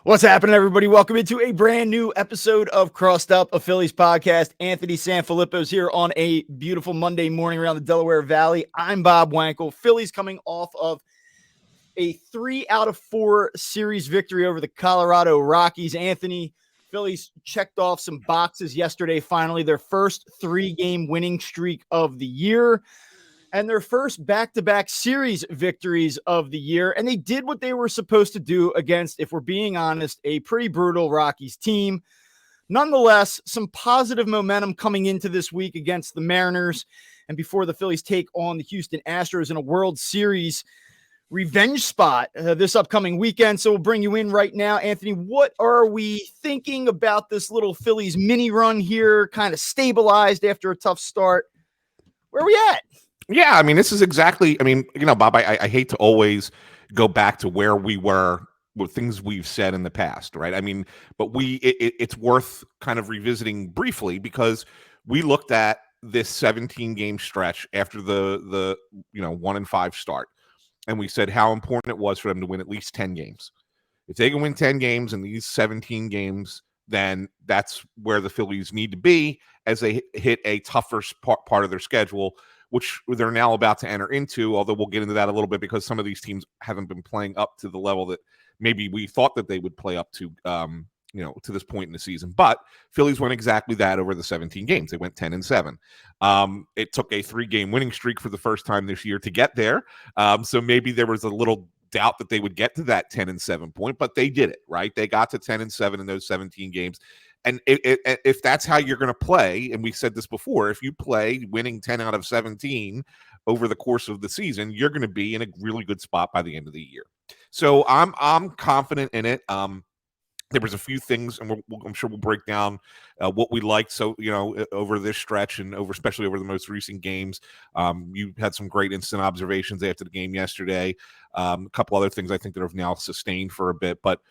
What's happening, everybody? Welcome into a brand new episode of Crossed Up, a Phillies podcast. Anthony Sanfilippo's here on a beautiful Monday morning around the Delaware Valley. I'm Bob Wankel. Phillies coming off of a 3-out-of-4 series victory over the Colorado Rockies. Anthony, Phillies checked off some boxes yesterday, finally, their first 3-game winning streak of the year. And their first back-to-back series victories of the year. And they did what they were supposed to do against, if we're being honest, a pretty brutal Rockies team. Nonetheless, some positive momentum coming into this week against the Mariners and before the Phillies take on the Houston Astros in a World Series revenge spot this upcoming weekend. So we'll bring you in right now. Anthony, what are we thinking about this little Phillies mini run here, kind of stabilized after a tough start? Where are we at? Yeah, I mean, this is exactly, Bob, I hate to always go back to where we were with things we've said in the past, right? I mean, but it's worth kind of revisiting briefly because we looked at this 17-game stretch after the 1-5 start, and we said how important it was for them to win at least 10 games. If they can win 10 games in these 17 games, then that's where the Phillies need to be as they hit a tougher part of their schedule, which they're now about to enter into, although we'll get into that a little bit because some of these teams haven't been playing up to the level that maybe we thought that they would play up to, to this point in the season. But Phillies went exactly that over the 17 games. They went 10-7. It took a 3-game winning streak for the first time this year to get there. So maybe there was a little doubt that they would get to that 10-7 point, but they did it, right? They got to 10-7 in those 17 games. And if that's how you're going to play, and we said this before, if you play winning 10 out of 17 over the course of the season, you're going to be in a really good spot by the end of the year. So I'm confident in it. There was a few things, and I'm sure we'll break down what we liked. So, over this stretch and especially over the most recent games, you had some great instant observations after the game yesterday. A couple other things I think that have now sustained for a bit. But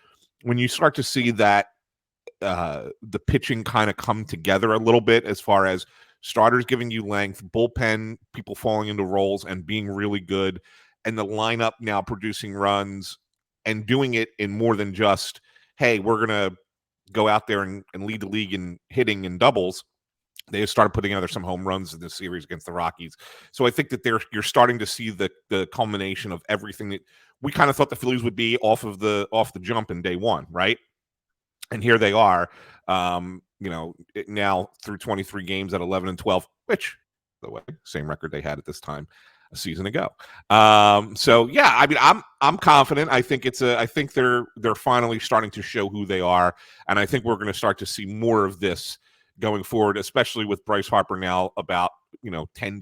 when you start to see that the pitching kind of come together a little bit as far as starters giving you length, bullpen, people falling into roles and being really good, and the lineup now producing runs and doing it in more than just, hey, we're going to go out there and lead the league in hitting and doubles. They started putting together some home runs in this series against the Rockies. So I think that you're starting to see the culmination of everything that we kind of thought the Phillies would be off the jump in day one, right? And here they are, now through 23 games at 11-12, which, by the way, same record they had at this time a season ago. So yeah, I mean, I'm confident. I think they're finally starting to show who they are, and I think we're going to start to see more of this going forward, especially with Bryce Harper now about 10,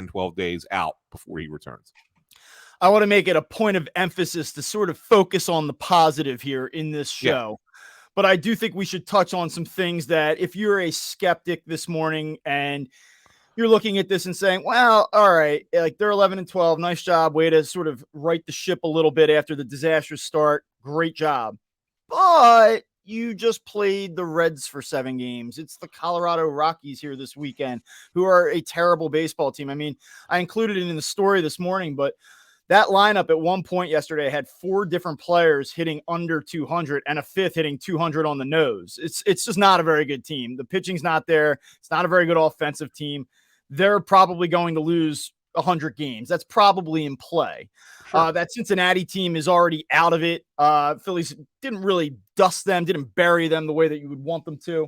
12 days out before he returns. I want to make it a point of emphasis to sort of focus on the positive here in this show. Yeah. But I do think we should touch on some things that if you're a skeptic this morning and you're looking at this and saying, well, all right, like they're 11-12, nice job, way to sort of right the ship a little bit after the disastrous start. Great job. But you just played the Reds for 7 games. It's the Colorado Rockies here this weekend, who are a terrible baseball team. I mean, I included it in the story this morning, but that lineup at one point yesterday had 4 different players hitting under 200 and a 5th hitting 200 on the nose. It's just not a very good team. The pitching's not there. It's not a very good offensive team. They're probably going to lose 100 games. That's probably in play. Sure. That Cincinnati team is already out of it. Phillies didn't really dust them, didn't bury them the way that you would want them to.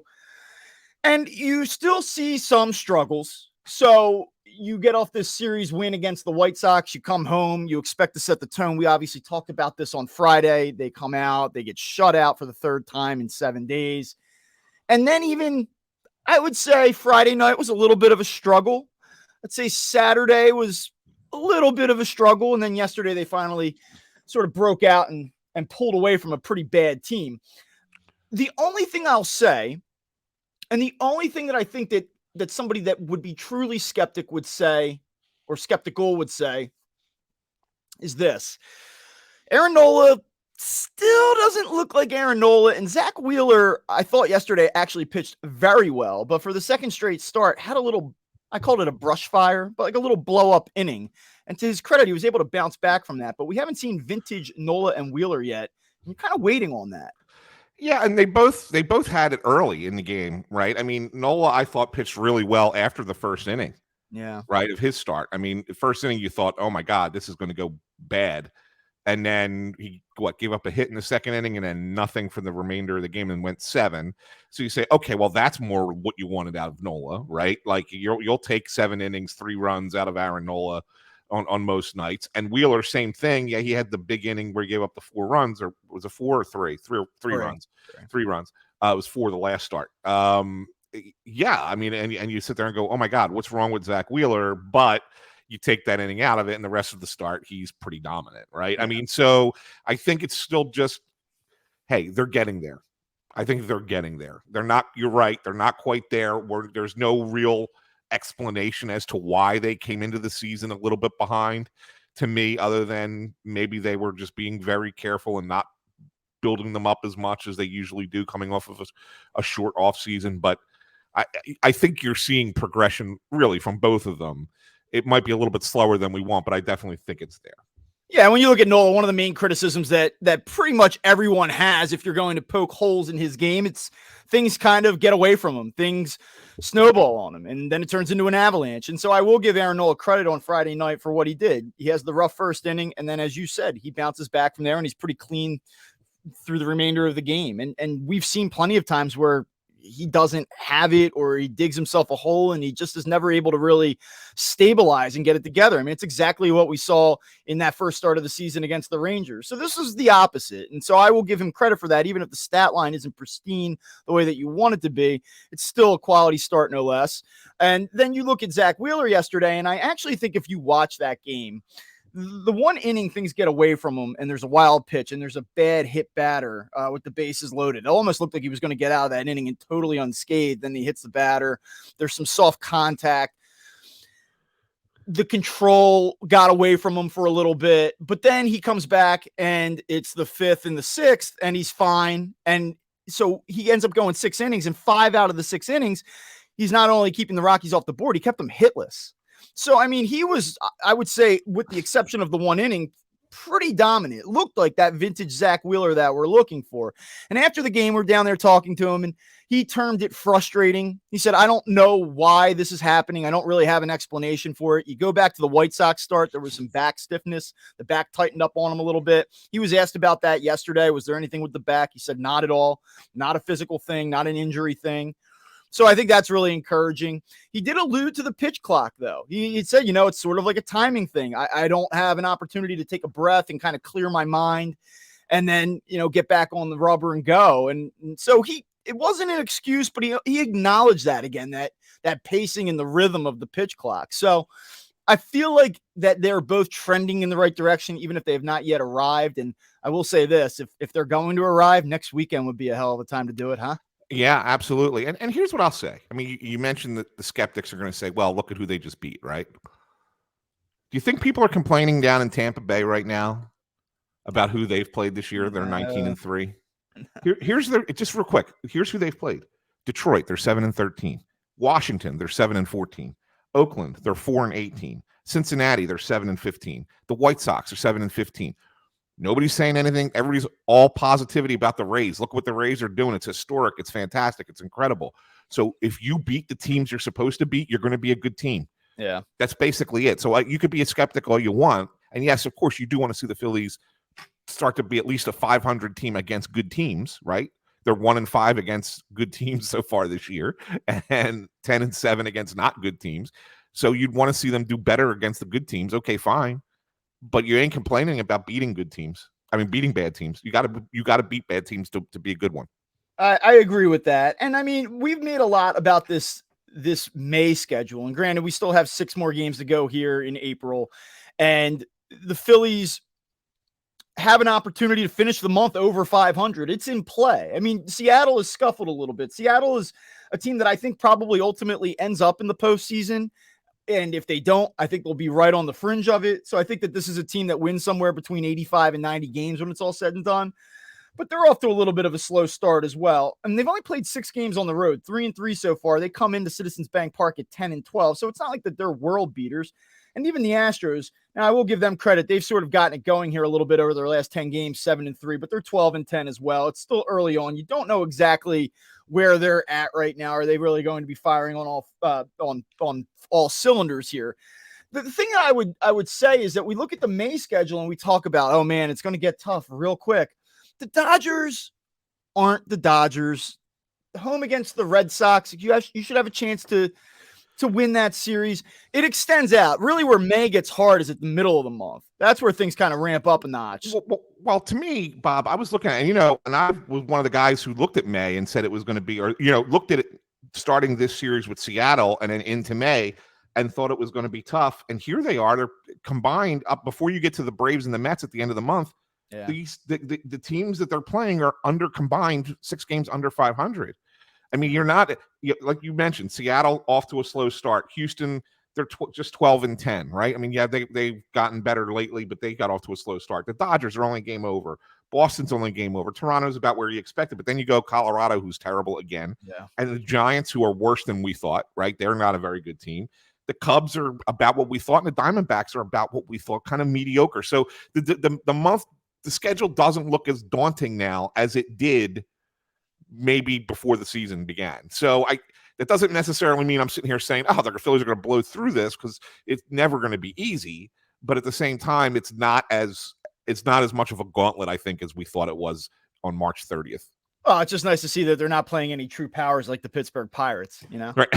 And you still see some struggles. So you get off this series win against the White Sox, you come home, you expect to set the tone. We obviously talked about this on Friday. They come out, they get shut out for the 3rd time in 7 days. And then even, I would say Friday night was a little bit of a struggle. I'd say Saturday was a little bit of a struggle. And then yesterday they finally sort of broke out and pulled away from a pretty bad team. The only thing I'll say, and the only thing that I think that somebody that would be truly skeptical would say, is this. Aaron Nola still doesn't look like Aaron Nola, and Zach Wheeler, I thought yesterday actually pitched very well, but for the second straight start, had a little, I called it a brush fire, but like a little blow-up inning. And to his credit, he was able to bounce back from that, but we haven't seen vintage Nola and Wheeler yet I'm kind of waiting on that. Yeah, and they both had it early in the game, right? I mean, Nola, I thought, pitched really well after the first inning, Yeah. right, of his start. I mean, the first inning you thought, oh my God, this is going to go bad. And then he gave up a hit in the second inning and then nothing for the remainder of the game and went 7. So you say, okay, well, that's more what you wanted out of Nola, right? Like you'll take 7 innings, 3 runs out of Aaron Nola on most nights. And Wheeler, same thing. Yeah, he had the big inning where he gave up the 4 runs, or was it 4 or 3? 3 runs. 3 runs. It was 4 the last start. Yeah, I mean, and you sit there and go, oh my God, what's wrong with Zach Wheeler? But you take that inning out of it, and the rest of the start, he's pretty dominant, right? Yeah. I mean, so I think it's still just, hey, they're getting there. I think they're getting there. They're not, you're right, they're not quite there where there's no real explanation as to why they came into the season a little bit behind to me, other than maybe they were just being very careful and not building them up as much as they usually do coming off of a short off season. But I think you're seeing progression really from both of them. It might be a little bit slower than we want, but I definitely think it's there. Yeah, when you look at Nola, one of the main criticisms that pretty much everyone has, if you're going to poke holes in his game, it's things kind of get away from him. Things snowball on him, and then it turns into an avalanche. And so I will give Aaron Nola credit on Friday night for what he did. He has the rough first inning, and then, as you said, he bounces back from there, and he's pretty clean through the remainder of the game. And we've seen plenty of times where he doesn't have it, or he digs himself a hole and he just is never able to really stabilize and get it together. I mean, it's exactly what we saw in that first start of the season against the Rangers. So this is the opposite. And so I will give him credit for that. Even if the stat line isn't pristine the way that you want it to be, it's still a quality start, no less. And then you look at Zach Wheeler yesterday, and I actually think if you watch that game, the one inning things get away from him, and there's a wild pitch and there's a bad hit batter with the bases loaded. It almost looked like he was going to get out of that inning and totally unscathed. Then he hits the batter. There's some soft contact. The control got away from him for a little bit, but then he comes back and it's the 5th and the 6th and he's fine. And so he ends up going 6 innings, and 5 out of the 6 innings, he's not only keeping the Rockies off the board, he kept them hitless. So, I mean, he was, I would say, with the exception of the one inning, pretty dominant. It looked like that vintage Zach Wheeler that we're looking for. And after the game, we're down there talking to him, and he termed it frustrating. He said, I don't know why this is happening. I don't really have an explanation for it. You go back to the White Sox start, there was some back stiffness. The back tightened up on him a little bit. He was asked about that yesterday. Was there anything with the back? He said, not at all. Not a physical thing, not an injury thing. So I think that's really encouraging. He did allude to the pitch clock, though. He said, it's sort of like a timing thing. I don't have an opportunity to take a breath and kind of clear my mind and then, get back on the rubber and go. And so it wasn't an excuse, but he acknowledged that again, that pacing and the rhythm of the pitch clock. So I feel like that they're both trending in the right direction, even if they have not yet arrived. And I will say this, if they're going to arrive, next weekend would be a hell of a time to do it, huh? Yeah, absolutely. And here's what I'll say. I mean, you mentioned that the skeptics are going to say, well, look at who they just beat, right? Do you think people are complaining down in Tampa Bay right now about who they've played this year? They're 19-3. Here's just real quick. Here's who they've played. Detroit, they're 7-13. Washington, they're 7-14. Oakland, they're 4-18. Cincinnati, they're 7-15. The White Sox are 7-15. Nobody's saying anything. Everybody's all positivity about the Rays. Look what the Rays are doing. It's historic. It's fantastic. It's incredible. So if you beat the teams you're supposed to beat, you're going to be a good team. Yeah. That's basically it. So you could be a skeptic all you want. And yes, of course, you do want to see the Phillies start to be at least a 500 team against good teams, right? They're 1-5 against good teams so far this year and 10-7 against not good teams. So you'd want to see them do better against the good teams. Okay, fine. But you ain't complaining about beating good teams. I mean, beating bad teams. You got to beat bad teams to be a good one. I agree with that. And I mean, we've made a lot about this May schedule. And granted, we still have 6 more games to go here in April. And the Phillies have an opportunity to finish the month over 500. It's in play. I mean, Seattle has scuffled a little bit. Seattle is a team that I think probably ultimately ends up in the postseason. And if they don't, I think they'll be right on the fringe of it. So I think that this is a team that wins somewhere between 85 and 90 games when it's all said and done. but they're off to a little bit of a slow start as well. And they've only played 6 games on the road, 3-3 so far. They come into Citizens Bank Park at 10-12. So it's not like that they're world beaters. And even the Astros, now I will give them credit. They've sort of gotten it going here a little bit over their last 10 games, 7-3, but they're 12-10 as well. It's still early on. You don't know exactly where they're at right now. Are they really going to be firing on all cylinders here? The thing that I would say is that we look at the May schedule and we talk about, oh man, it's going to get tough real quick. The Dodgers aren't the Dodgers. Home against the Red Sox, you should have a chance to win that series. It extends out. Really, where May gets hard is at the middle of the month. That's where things kind of ramp up a notch. Well, to me, Bob, I was looking at, and I was one of the guys who looked at May and said it was going to be, or looked at it starting this series with Seattle and then into May and thought it was going to be tough. And here they are. They're combined up before you get to the Braves and the Mets at the end of the month. Yeah. The teams that they're playing are under combined 6 games under 500. I mean, you're not, like you mentioned, Seattle off to a slow start. Houston, they're just 12-10, right? I mean, yeah, they've gotten better lately, but they got off to a slow start. The Dodgers are only game over. Boston's only game over. Toronto's about where you expected, but then you go Colorado, who's terrible again. Yeah. And the Giants, who are worse than we thought, right? They're not a very good team. The Cubs are about what we thought, and the Diamondbacks are about what we thought, kind of mediocre. So the schedule doesn't look as daunting now as it did maybe before the season began. So that doesn't necessarily mean I'm sitting here saying, oh, the Phillies are going to blow through this, because it's never going to be easy. But at the same time, it's not as much of a gauntlet, I think, as we thought it was on March 30th. Oh, it's just nice to see that they're not playing any true powers like the Pittsburgh Pirates, Right.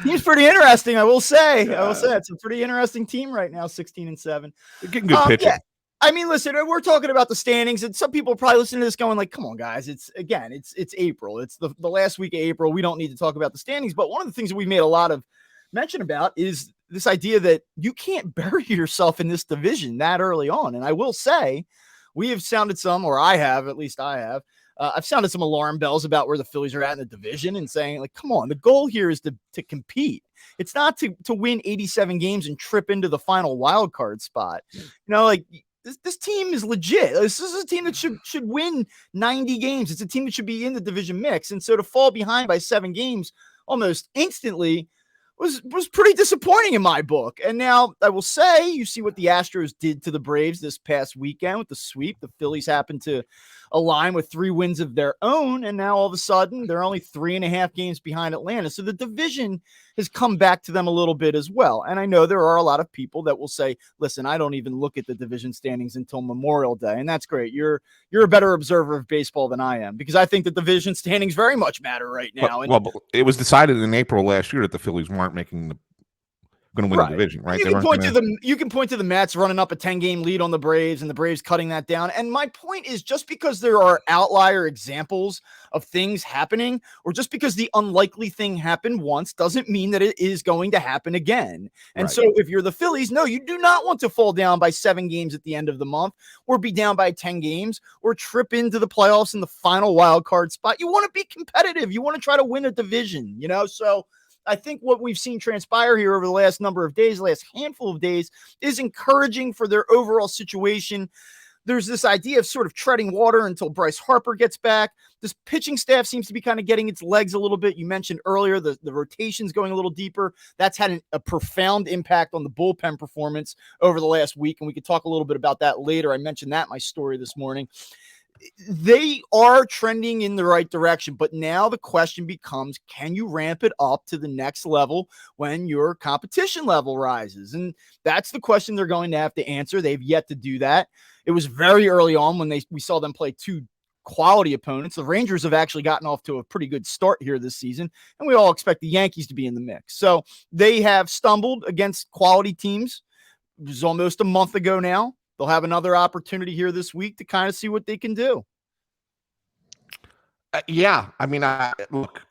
Team's pretty interesting, I will say. It's a pretty interesting team right now, 16-7. They're getting good pitching. Yeah. I mean, listen, we're talking about the standings, and some people are probably listening to this going like, come on, guys. It's April. It's the last week of April. We don't need to talk about the standings. But one of the things that we made a lot of mention about is this idea that you can't bury yourself in this division that early on. And I will say, we have sounded some, or I have, at least I have, I've sounded some alarm bells about where the Phillies are at in the division and saying, like, come on, the goal here is to compete. It's not to win 87 games and trip into the final wild card spot. This team is legit. This is a team that should win 90 games. It's a team that should be in the division mix. And so to fall behind by 7 games almost instantly was pretty disappointing in my book. And now I will say, you see what the Astros did to the Braves this past weekend with the sweep. The Phillies happened to align with 3 wins of their own, and now all of a sudden they're only 3.5 games behind Atlanta. So the division has come back to them a little bit as well. And I know there are a lot of people that will say, listen, I don't even look at the division standings until Memorial Day. And that's great. You're a better observer of baseball than I am, because I think the division standings very much matter right now. Well, it was decided in April last year that the Phillies weren't going to win the division, right? You can point to the Mets running up a 10-game lead on the Braves and the Braves cutting that down. And my point is, just because there are outlier examples of things happening, or just because the unlikely thing happened once, doesn't mean that it is going to happen again. And so if you're the Phillies, no, you do not want to fall down by 7 games at the end of the month, or be down by 10 games, or trip into the playoffs in the final wild card spot. You want to be competitive. You want to try to win a division, So I think what we've seen transpire here over the last last handful of days, is encouraging for their overall situation. There's this idea of sort of treading water until Bryce Harper gets back. This pitching staff seems to be kind of getting its legs a little bit. You mentioned earlier the rotations going a little deeper. That's had a profound impact on the bullpen performance over the last week, and we could talk a little bit about that later. I mentioned that in my story this morning. They are trending in the right direction, but now the question becomes, can you ramp it up to the next level when your competition level rises? And that's the question they're going to have to answer. They've yet to do that. It was very early on when we saw them play 2 quality opponents. The Rangers have actually gotten off to a pretty good start here this season, and we all expect the Yankees to be in the mix. So they have stumbled against quality teams. It was almost a month ago now. They'll have another opportunity here this week to kind of see what they can do. Yeah, I mean, look,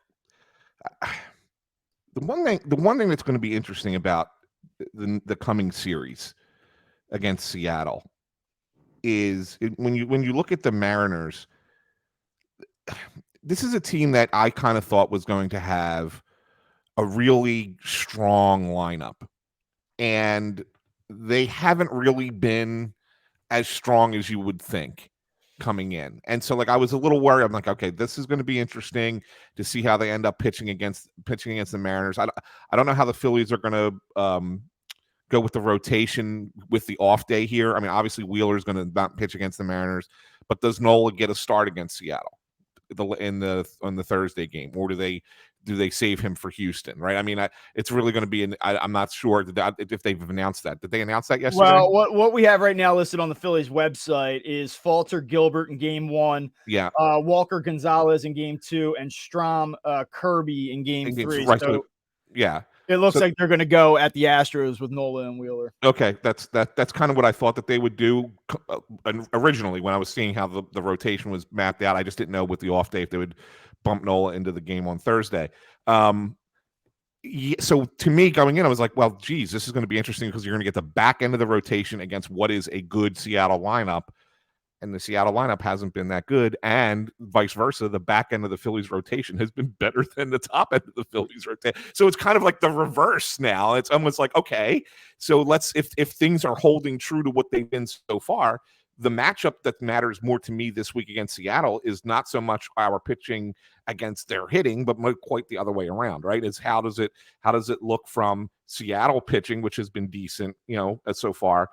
the one thing that's going to be interesting about the coming series against Seattle is when you look at the Mariners. This is a team that I kind of thought was going to have a really strong lineup, and they haven't really been as strong as you would think coming in. And so, like, I was a little worried. I'm like, okay, this is going to be interesting to see how they end up pitching against the Mariners. I don't know how the Phillies are going to go with the rotation with the off day here. I mean, obviously Wheeler's going to not pitch against the Mariners, but does Nola get a start against Seattle on the Thursday game, or do they save him for Houston? Right? I mean, it's really going to be. I'm not sure if they've announced that. Did they announce that yesterday? Well, what we have right now listed on the Phillies website is Falter Gilbert in game 1, Yeah, Walker Gonzalez in game 2, and Strom Kirby in game 3. Right, So yeah. it looks like they're going to go at the Astros with Nola and Wheeler. Okay, that's kind of what I thought that they would do originally when I was seeing how the rotation was mapped out. I just didn't know with the off day if they would bump Nola into the game on Thursday. So to me, going in, I was like, well, geez, this is going to be interesting because you're going to get the back end of the rotation against what is a good Seattle lineup. And the Seattle lineup hasn't been that good, and vice versa. The back end of the Phillies rotation has been better than the top end of the Phillies rotation. So it's kind of like the reverse now. It's almost like, okay, so if things are holding true to what they've been so far, the matchup that matters more to me this week against Seattle is not so much our pitching against their hitting, but quite the other way around, right? Is how does it look from Seattle pitching, which has been decent, so far,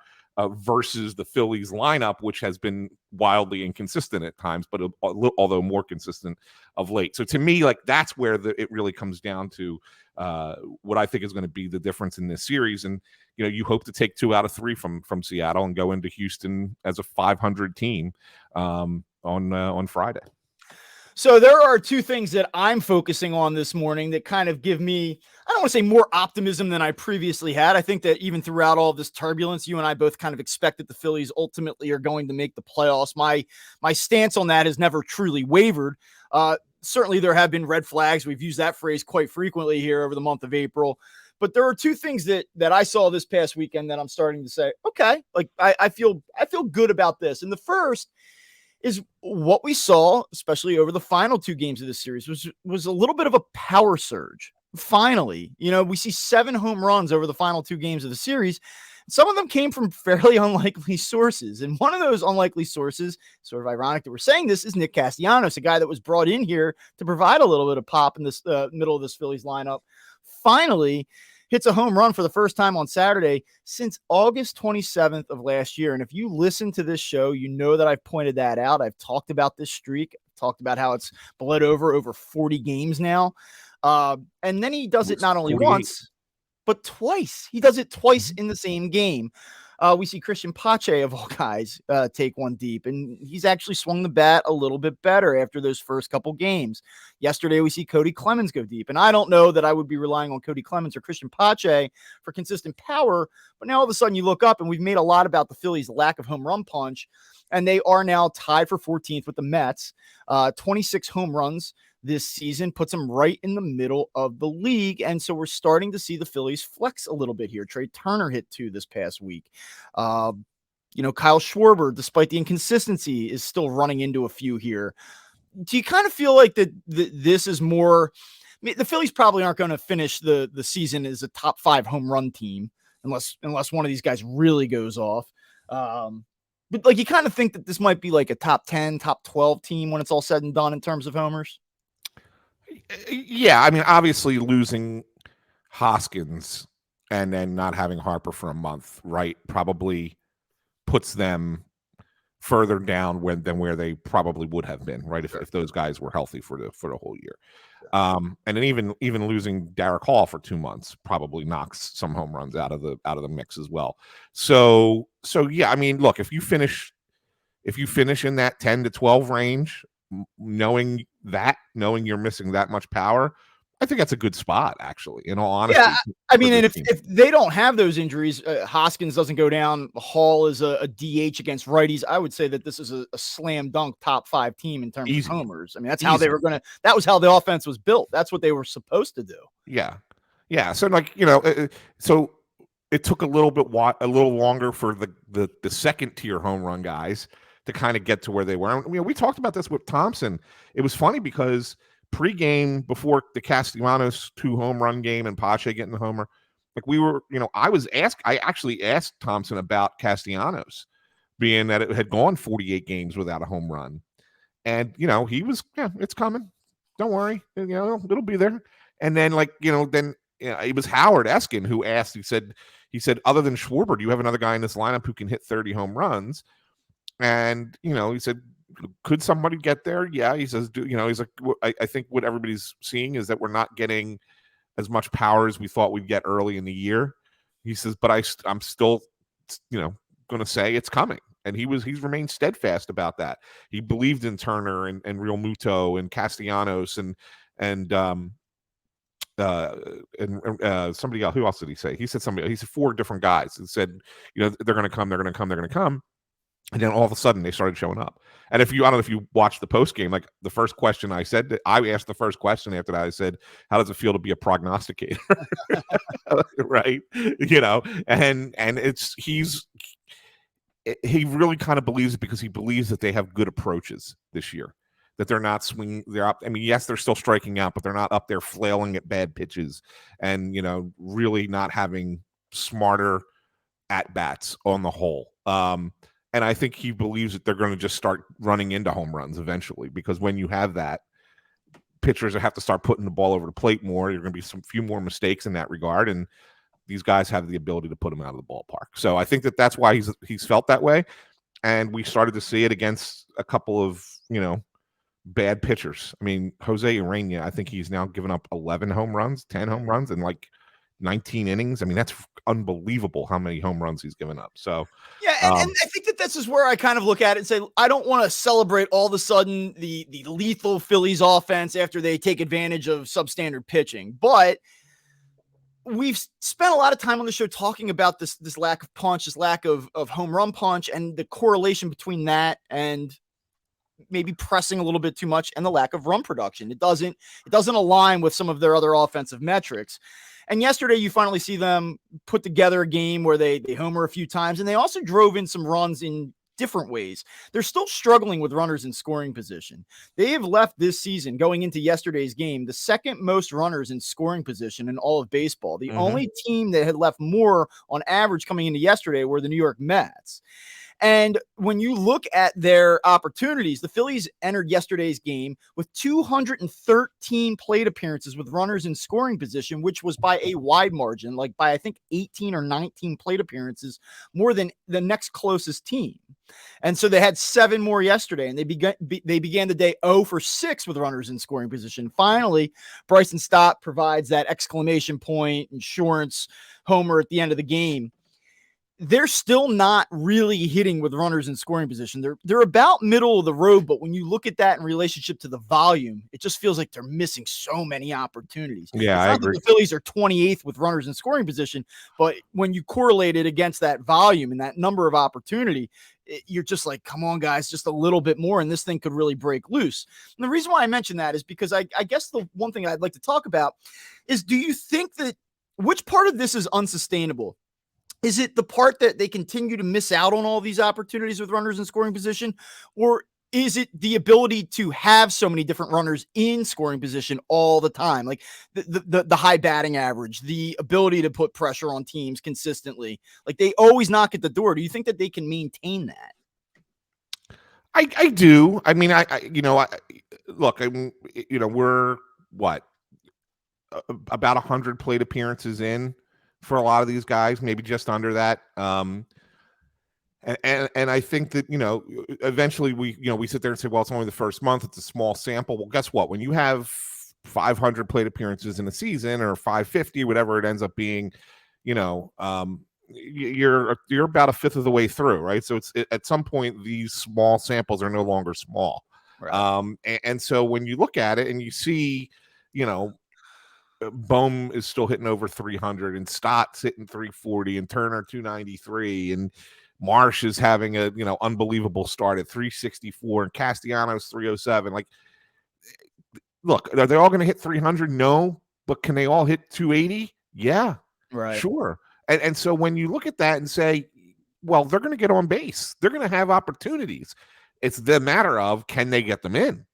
versus the Phillies lineup, which has been wildly inconsistent at times, but although more consistent of late. So to me, like, that's where it really comes down to what I think is going to be the difference in this series. And you hope to take 2 out of 3 from Seattle and go into Houston as a 500 team on Friday. So there are 2 things that I'm focusing on this morning that kind of give me, I don't want to say more optimism than I previously had. I think that even throughout all of this turbulence, you and I both kind of expect that the Phillies ultimately are going to make the playoffs. My stance on that has never truly wavered. Certainly there have been red flags. We've used that phrase quite frequently here over the month of April. But there are 2 things that I saw this past weekend that I'm starting to say, okay, like I feel good about this. And the first is what we saw, especially over the final 2 games of this series, was a little bit of a power surge. Finally, we see 7 home runs over the final 2 games of the series. Some of them came from fairly unlikely sources. And one of those unlikely sources, sort of ironic that we're saying this, is Nick Castellanos, a guy that was brought in here to provide a little bit of pop in this middle of this Phillies lineup. Finally hits a home run for the first time on Saturday since August 27th of last year. And if you listen to this show, you know that I've pointed that out. I've talked about this streak. I've talked about how it's bled over 40 games now. And then he does it not only 48. once, but twice. He does it twice in the same game. We see Christian Pache, of all guys, take one deep, and he's actually swung the bat a little bit better after those first couple games. Yesterday, we see Cody Clemens go deep, and I don't know that I would be relying on Cody Clemens or Christian Pache for consistent power, but now all of a sudden you look up, and we've made a lot about the Phillies' lack of home run punch, and they are now tied for 14th with the Mets, 26 home runs this season, puts them right in the middle of the league. And so we're starting to see the Phillies flex a little bit here. Trey Turner hit 2 this past week. Kyle Schwarber, despite the inconsistency, is still running into a few here. Do you kind of feel like that this is more, I mean, the Phillies probably aren't going to finish the season as a top 5 home run team unless one of these guys really goes off. But like, you kind of think that this might be like a top 10, top 12 team when it's all said and done in terms of homers. Yeah, I mean, obviously losing Hoskins and then not having Harper for a month, right, probably puts them further down than where they probably would have been, right, if those guys were healthy for the whole year. And then even losing Derek Hall for 2 months probably knocks some home runs out of the mix as well. So yeah, I mean, look, if you finish in that 10 to 12 range, knowing you're missing that much power, I think that's a good spot, actually, in all honesty. Yeah, I mean, and if they don't have those injuries, Hoskins doesn't go down, Hall is a DH against righties, I would say that this is a slam dunk top 5 team in terms of homers. I mean, that's how they were that was how the offense was built. That's what they were supposed to do. Yeah. So, like, so it took a little longer for the second tier home run guys to kind of get to where they were. We talked about this with Thompson. It was funny because pregame, before the Castellanos 2 home run game and Pache getting the homer, Like I actually asked Thompson about Castellanos, being that it had gone 48 games without a home run. And, he was, yeah, it's coming. Don't worry. It'll be there. And then it was Howard Eskin who asked, he said, other than Schwarber, do you have another guy in this lineup who can hit 30 home runs? And, he said, could somebody get there? Yeah. He says, he's like, I think what everybody's seeing is that we're not getting as much power as we thought we'd get early in the year. He says, but I'm still, going to say it's coming. And he's remained steadfast about that. He believed in Turner and Real Muto and Castellanos and somebody else. Who else did he say? He said 4 different guys and said, they're going to come, they're going to come, they're going to come. And then all of a sudden they started showing up. And I don't know if you watched the post game, like the first question I asked the first question after that, I said, how does it feel to be a prognosticator? Right. And he really kind of believes it because he believes that they have good approaches this year, that they're not swinging. They're up. I mean, yes, they're still striking out, but they're not up there flailing at bad pitches and, really not having smarter at bats on the whole. And I think he believes that they're going to just start running into home runs eventually, because when you have that, pitchers have to start putting the ball over the plate more. You're going to be few more mistakes in that regard. And these guys have the ability to put him out of the ballpark. So I think that's why he's felt that way. And we started to see it against a couple of, bad pitchers. I mean, Jose Urena, I think he's now given up 10 home runs in like 19 innings. I mean, that's unbelievable how many home runs he's given up. So yeah, and I think that this is where I kind of look at it and say, I don't want to celebrate all of a sudden the lethal Phillies offense after they take advantage of substandard pitching, but we've spent a lot of time on the show talking about this lack of punch, this lack of home run punch, and the correlation between that and maybe pressing a little bit too much and the lack of run production. It doesn't align with some of their other offensive metrics. And yesterday you finally see them put together a game where they homer a few times, and they also drove in some runs in different ways. They're still struggling with runners in scoring position. They have left this season, going into yesterday's game, the second most runners in scoring position in all of baseball. The only team that had left more on average coming into yesterday were the New York Mets. And when you look at their opportunities, the Phillies entered yesterday's game with 213 plate appearances with runners in scoring position, which was by a wide margin, like by, I think, 18 or 19 plate appearances more than the next closest team. And so they had 7 more yesterday, and they began the day 0 for 6 with runners in scoring position. Finally, Bryson Stott provides that exclamation point insurance homer at the end of the game. They're still not really hitting with runners in scoring position. They're about middle of the road, but when you look at that in relationship to the volume, it just feels like they're missing so many opportunities. Yeah, I agree. The Phillies are 28th with runners in scoring position, but when you correlate it against that volume and that number of opportunity, you're just like, come on, guys, just a little bit more, and this thing could really break loose. And the reason why I mention that is because I guess the one thing I'd like to talk about is, do you think that which part of this is unsustainable? Is it the part that they continue to miss out on all these opportunities with runners in scoring position? Or is it the ability to have so many different runners in scoring position all the time? Like the high batting average, the ability to put pressure on teams consistently. Like they always knock at the door. Do you think that they can maintain that? I do. I mean, look, we're what? About 100 plate appearances in for a lot of these guys, maybe just under that. And I think that, eventually we sit there and say, well, it's only the first month. It's a small sample. Well, guess what? When you have 500 plate appearances in a season, or 550, whatever it ends up being, you're about a fifth of the way through, right? So at some point, these small samples are no longer small. Right. And so when you look at it and you see, Bohm is still hitting over 300, and Stott's hitting 340, and Turner 293, and Marsh is having a unbelievable start at 364, and Castellanos 307. Like, look, are they all going to hit 300? No, but can they all hit 280? Yeah, right, sure. And so when you look at that and say, well, they're going to get on base, they're going to have opportunities. It's the matter of, can they get them in?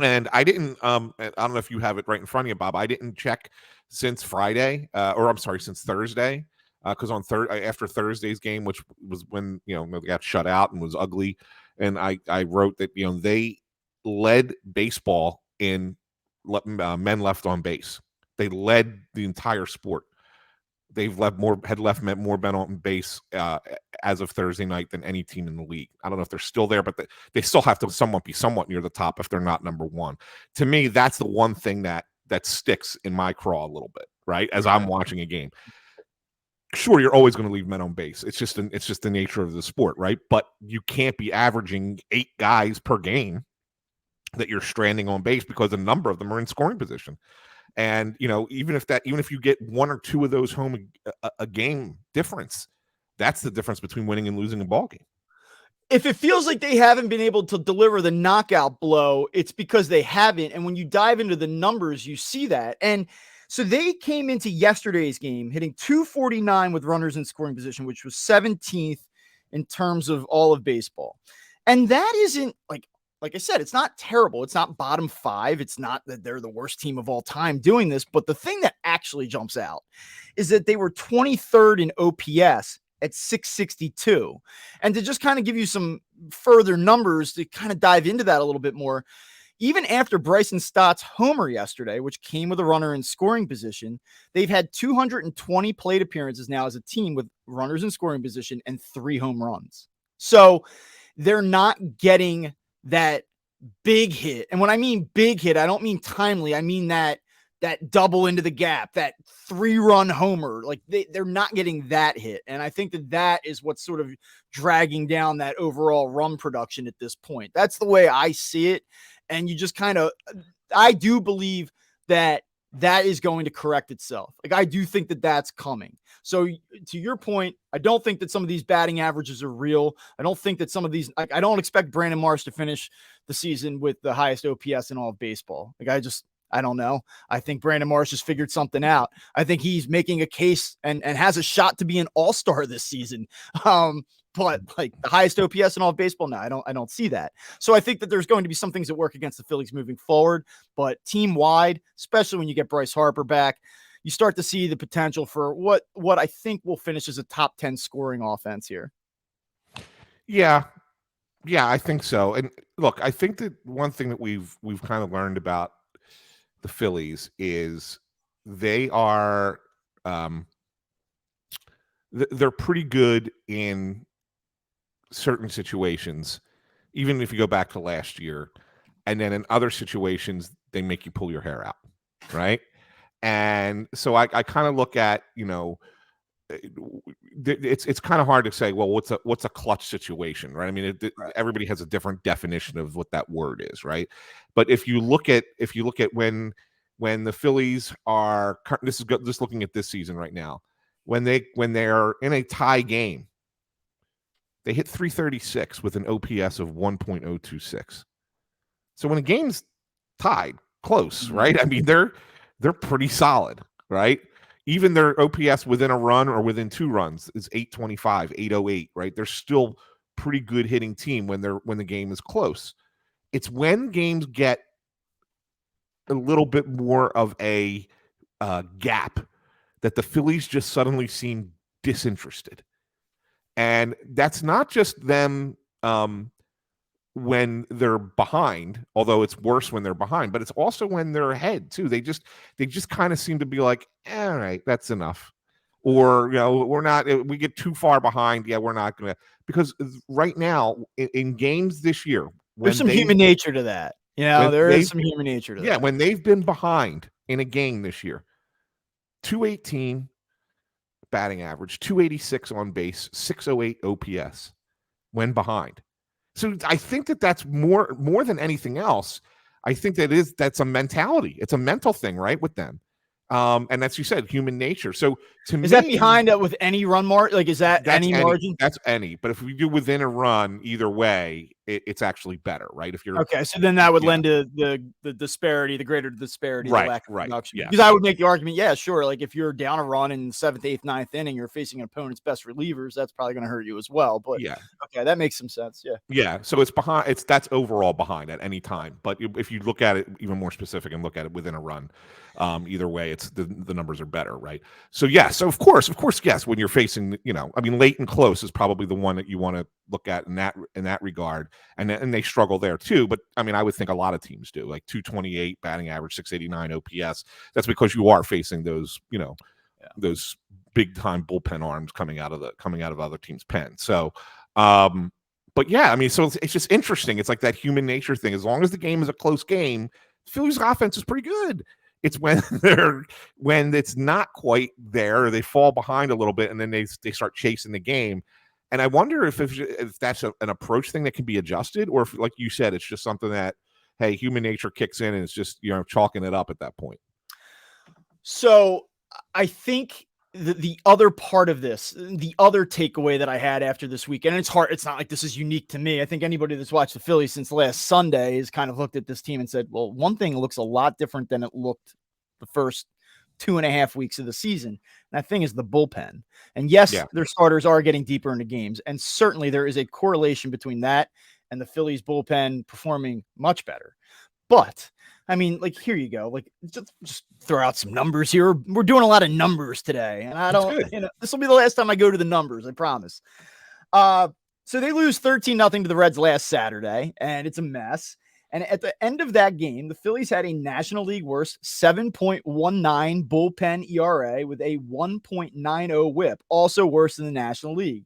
And I didn't, I don't know if you have it right in front of you, Bob. I didn't check since Friday, or I'm sorry, since Thursday, because on after Thursday's game, which was when they got shut out and was ugly, and I wrote that they led baseball in men left on base. They led the entire sport. They've left more men on base as of Thursday night than any team in the league. I don't know if they're still there, but they still have to be somewhat near the top if they're not number one. To me, that's the one thing that sticks in my craw a little bit, right? As I'm watching a game. Sure, you're always going to leave men on base. It's just the nature of the sport, right? But you can't be averaging 8 guys per game that you're stranding on base because a number of them are in scoring position. And even if you get 1 or 2 of those home a game difference, that's the difference between winning and losing a ball game. If it feels like they haven't been able to deliver the knockout blow, it's because they haven't. And when you dive into the numbers, you see that. And so they came into yesterday's game hitting .249 with runners in scoring position, which was 17th in terms of all of baseball. And that isn't like I said, it's not terrible. It's not bottom 5. It's not that they're the worst team of all time doing this. But the thing that actually jumps out is that they were 23rd in OPS at 662. And to just kind of give you some further numbers to kind of dive into that a little bit more, even after Bryson Stott's homer yesterday, which came with a runner in scoring position, they've had 220 plate appearances now as a team with runners in scoring position and 3 home runs. So they're not getting that big hit. And when I mean big hit, I don't mean timely. I mean that double into the gap, that 3-run homer. Like they're not getting that hit. And I think that is what's sort of dragging down that overall run production at this point. That's the way I see it. And you just I do believe that is going to correct itself. Like I do think that that's coming. So to your point, I don't think that some of these batting averages are real. I don't think that some of these, I don't expect Brandon Marsh to finish the season with the highest OPS in all of baseball. I don't know. I think Brandon Marsh has figured something out. I think he's making a case and has a shot to be an all-star this season. But like the highest OPS in all of baseball, no, I don't see that. So I think that there's going to be some things that work against the Phillies moving forward, but team wide, especially when you get Bryce Harper back, you start to see the potential for what I think will finish as a top 10 scoring offense here. Yeah, I think so. And look, I think that one thing that we've kind of learned about the Phillies is they are they're pretty good in certain situations, even if you go back to last year, and then in other situations they make you pull your hair out, right? And so I kind of look at it's kind of hard to say, well, what's a clutch situation, right? I mean, everybody has a different definition of what that word is, right? But if you look at when the Phillies are, this is just looking at this season right now, when they're in a tie game, they hit .336 with an OPS of 1.026. So when a game's tied, close, right? I mean, they're pretty solid, right? Even their OPS within a run or within 2 runs is 825, 808, right? They're still pretty good hitting team when the game is close. It's when games get a little bit more of a gap that the Phillies just suddenly seem disinterested. And that's not just them when they're behind, although it's worse when they're behind, but it's also when they're ahead too. They just kind of seem to be like, all right, that's enough. Or, we get too far behind. Yeah, we're not going to, because right now in games this year, there's some human nature to that. There is some human nature to that. Yeah, when they've been behind in a game this year, 218 batting average, 286 on base, 608 OPS when behind. So I think that's more than anything else. I think that's a mentality. It's a mental thing, right, with them. And as you said, human nature. So is that behind with any run mark? Like, is that any margin? That's any. But if we do within a run, either way, it's actually better, right? If you're Okay, so then that would yeah, lend to the disparity, the greater disparity, the right, lack of right, production. yeah, Because I would make the argument, yeah, sure, like if you're down a run in the 7th, 8th, 9th inning, you're facing an opponent's best relievers, that's probably going to hurt you as well. But yeah. okay, that makes some sense. Yeah. Yeah, so it's behind. That's overall behind at any time. But if you look at it even more specific and look at it within a run, either way, it's the numbers are better, right? So yeah, so of course, yes. When you're facing, I mean, late and close is probably the one that you want to look at in that regard, and they struggle there too. But I mean, I would think a lot of teams do, like 228 batting average, 689 OPS. That's because you are facing those, those big time bullpen arms coming out of other teams' pen. So. But yeah, I mean, so it's just interesting. It's like that human nature thing. As long as the game is a close game, Phillies offense is pretty good. It's when it's not quite there, they fall behind a little bit, and then they start chasing the game. And I wonder if that's an approach thing that can be adjusted, or if, like you said, it's just something that, hey, human nature kicks in, and it's just chalking it up at that point. So I think the other part of this, the other takeaway that I had after this weekend, and it's hard. It's not like this is unique to me. I think anybody that's watched the Phillies since last Sunday has kind of looked at this team and said, well, one thing looks a lot different than it looked the first 2.5 weeks of the season. And that thing is the bullpen. And yes, their starters are getting deeper into games. And certainly there is a correlation between that and the Phillies bullpen performing much better. But I mean, like, here you go. Like, just throw out some numbers here. We're doing a lot of numbers today. And I don't, this will be the last time I go to the numbers. I promise. So they lose 13-0 to the Reds last Saturday, and it's a mess. And at the end of that game, the Phillies had a National League worst 7.19 bullpen ERA with a 1.90 whip, also worse than the National League.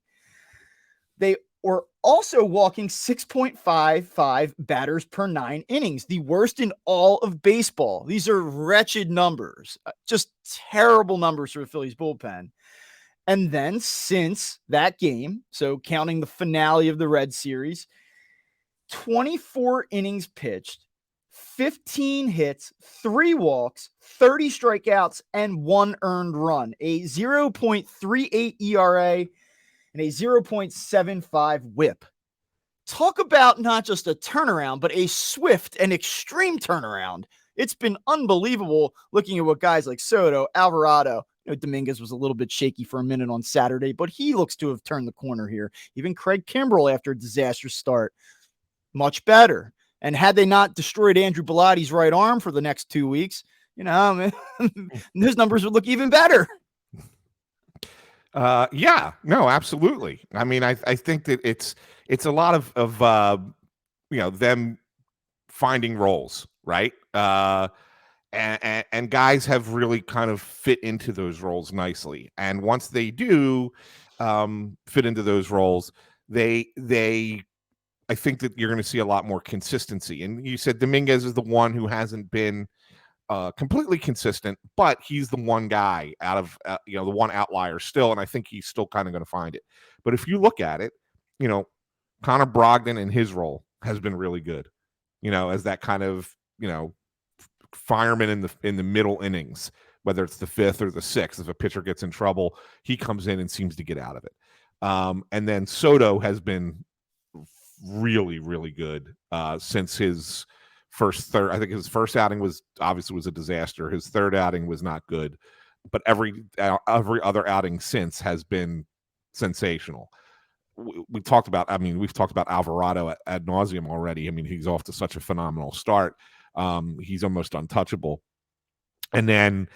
They were also walking 6.55 batters per 9 innings, the worst in all of baseball. These are wretched numbers, just terrible numbers for the Phillies bullpen. And then since that game, so counting the finale of the Red Series, 24 innings pitched, 15 hits, 3 walks, 30 strikeouts, and 1 earned run, a 0.38 ERA, and a 0.75 whip. Talk about not just a turnaround, but a swift and extreme turnaround. It's been unbelievable looking at what guys like Soto, Alvarado, Dominguez was a little bit shaky for a minute on Saturday, but he looks to have turned the corner here. Even Craig Kimbrell, after a disastrous start, much better. And had they not destroyed Andrew Bellatti's right arm for the next 2 weeks, his numbers would look even better. Yeah, no, absolutely. I mean, I think that it's a lot of them finding roles, right? And guys have really kind of fit into those roles nicely. And once they do fit into those roles, I think that you're going to see a lot more consistency. And you said Dominguez is the one who hasn't been completely consistent, but he's the one guy out of the one outlier still, and I think he's still kind of going to find it. But if you look at it, Connor Brogdon in his role has been really good, as that kind of fireman in the middle innings, whether it's the 5th or the 6th. If a pitcher gets in trouble, he comes in and seems to get out of it. And then Soto has been really, really good since his I think his first outing was a disaster. His third outing was not good, but every other outing since has been sensational. We've talked about Alvarado ad nauseum already. I mean, he's off to such a phenomenal start. He's almost untouchable. And then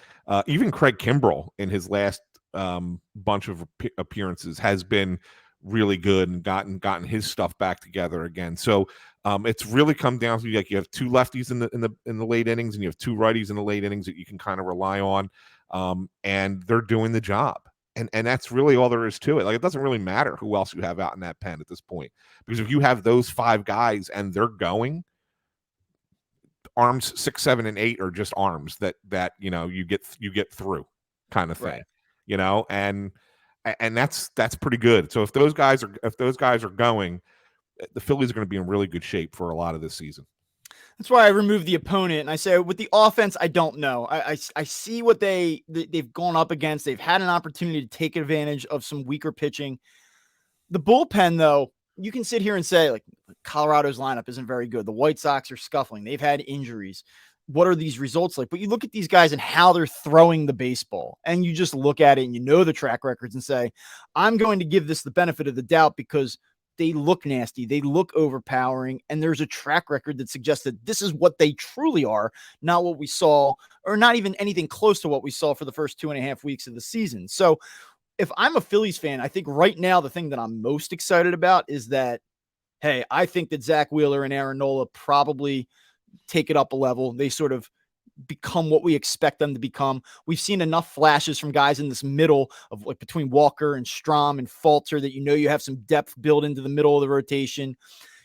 even Craig Kimbrell in his last bunch of appearances has been really good and gotten his stuff back together again. So it's really come down to, like, you have 2 lefties in the late innings, and you have 2 righties in the late innings that you can kind of rely on, and they're doing the job. And that's really all there is to it. Like, it doesn't really matter who else you have out in that pen at this point, because if you have those 5 guys and they're going, arms 6, 7, and 8 are just arms that you get through, kind of thing, right. And that's pretty good. So if those guys are going, the Phillies are going to be in really good shape for a lot of this season. That's why I remove the opponent, and I say with the offense, I don't know. I see what they've gone up against. They've had an opportunity to take advantage of some weaker pitching. The bullpen, though, you can sit here and say, like, Colorado's lineup isn't very good. The White Sox are scuffling. They've had injuries. What are these results like? But you look at these guys and how they're throwing the baseball, and you just look at it and you know the track records and say, I'm going to give this the benefit of the doubt because they look nasty. They look overpowering. And there's a track record that suggests that this is what they truly are, not what we saw, or not even anything close to what we saw for the first 2.5 weeks of the season. So if I'm a Phillies fan, I think right now the thing that I'm most excited about is that, hey, I think that Zach Wheeler and Aaron Nola probably take it up a level. They sort of become what we expect them to become. We've seen enough flashes from guys in this middle of like between Walker and Strom and Falter that you have some depth built into the middle of the rotation.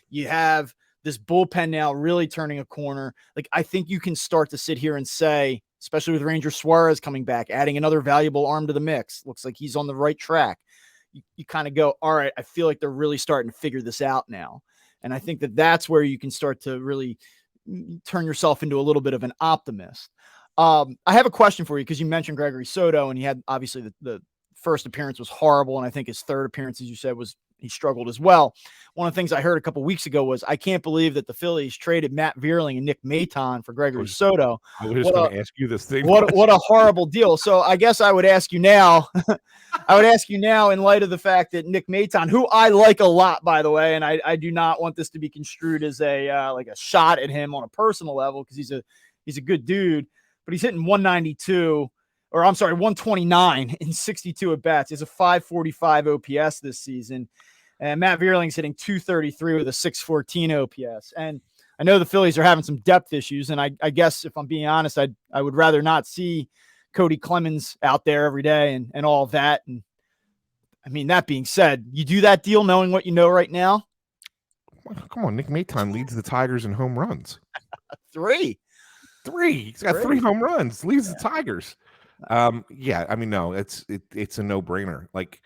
You have this bullpen now really turning a corner. Like, I think you can start to sit here and say, especially with Ranger Suarez coming back, adding another valuable arm to the mix, looks like he's on the right track. You kind of go, all right, I feel like they're really starting to figure this out now. And I think that that's where you can start to really turn yourself into a little bit of an optimist. I have a question for you because you mentioned Gregory Soto, and he had obviously the first appearance was horrible. And I think his third appearance, as you said, he struggled as well. One of the things I heard a couple weeks ago was, I can't believe that the Phillies traded Matt Vierling and Nick Maton for Gregory Soto. I was just going to ask you this thing. What a horrible deal. So I guess I would ask you now, in light of the fact that Nick Maton, who I like a lot, by the way, and I do not want this to be construed as like a shot at him on a personal level, because he's a good dude, but he's hitting 129 in 62 at bats. It's a 545 OPS this season. And Matt Vierling's hitting 233 with a 614 OPS. And I know the Phillies are having some depth issues. And I guess if I'm being honest, I would rather not see Cody Clemens out there every day and all of that. And I mean, that being said, you do that deal knowing what you know right now? Come on, Nick Maton leads the Tigers in home runs. Three. He's got 3 home runs, leads the Tigers. Yeah, I mean, no, it's a no-brainer. Like,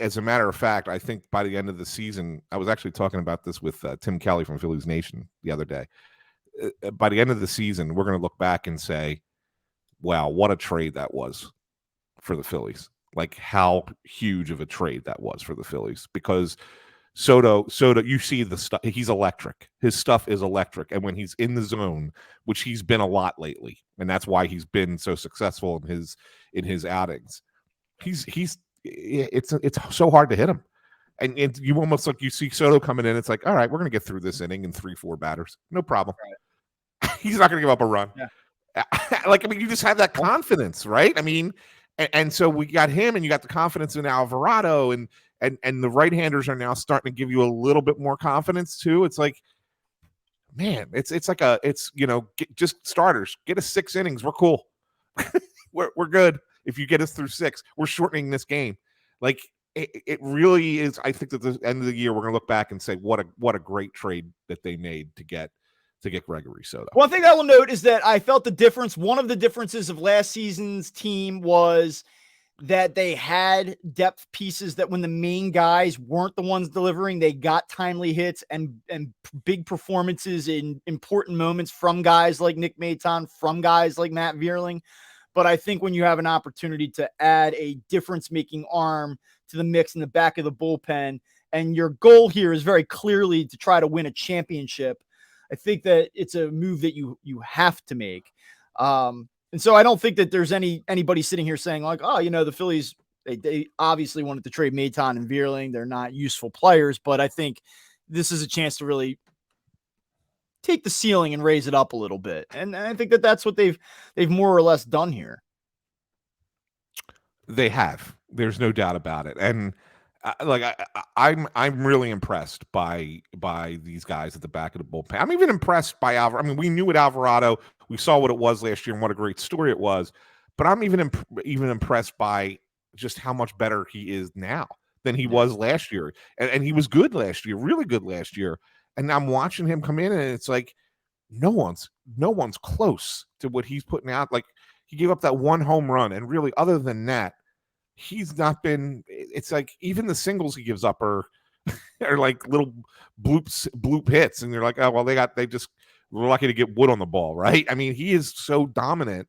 as a matter of fact, I think by the end of the season, I was actually talking about this with Tim Kelly from Phillies Nation the other day. By the end of the season, we're going to look back and say, wow, what a trade that was for the Phillies. Like, how huge of a trade that was for the Phillies, because Soto, you see the stuff. He's electric. His stuff is electric. And when he's in the zone, which he's been a lot lately, and that's why he's been so successful in his outings, it's so hard to hit him. And you almost like you see Soto coming in, it's like, all right, we're going to get through this inning in 3-4 batters. No problem. Right. He's not going to give up a run. Yeah. Like, I mean, you just have that confidence, right? I mean, and so we got him, and you got the confidence in Alvarado, and the right-handers are now starting to give you a little bit more confidence too. It's like, man, it's just starters. Get us 6 innings. We're cool. we're good. If you get us through 6, we're shortening this game. Like, it really is. I think that at the end of the year, we're going to look back and say, what a great trade that they made to get Gregory Soto. One thing I will note is that I felt the difference. One of the differences of last season's team was that they had depth pieces that when the main guys weren't the ones delivering, they got timely hits and big performances in important moments from guys like Nick Maton, from guys like Matt Vierling. But I think when you have an opportunity to add a difference-making arm to the mix in the back of the bullpen, and your goal here is very clearly to try to win a championship, I think that it's a move that you have to make. And so I don't think that there's anybody sitting here saying like, oh, the Phillies, they obviously wanted to trade Maton and Vierling. They're not useful players, but I think this is a chance to really take the ceiling and raise it up a little bit. And I think that that's what they've more or less done here. They have. There's no doubt about it. And I'm really impressed by these guys at the back of the bullpen. I'm even impressed by Alvarado. I mean, we knew what Alvarado, we saw what it was last year and what a great story it was. But I'm even impressed by just how much better he is now than he was last year. And he was good last year, really good last year. And I'm watching him come in, and it's like no one's close to what he's putting out. Like, he gave up that 1 home run, and really, other than that, he's not been. It's like even the singles he gives up are like little bloop hits, and they're like, oh well, they just were lucky to get wood on the ball, right? I mean, he is so dominant,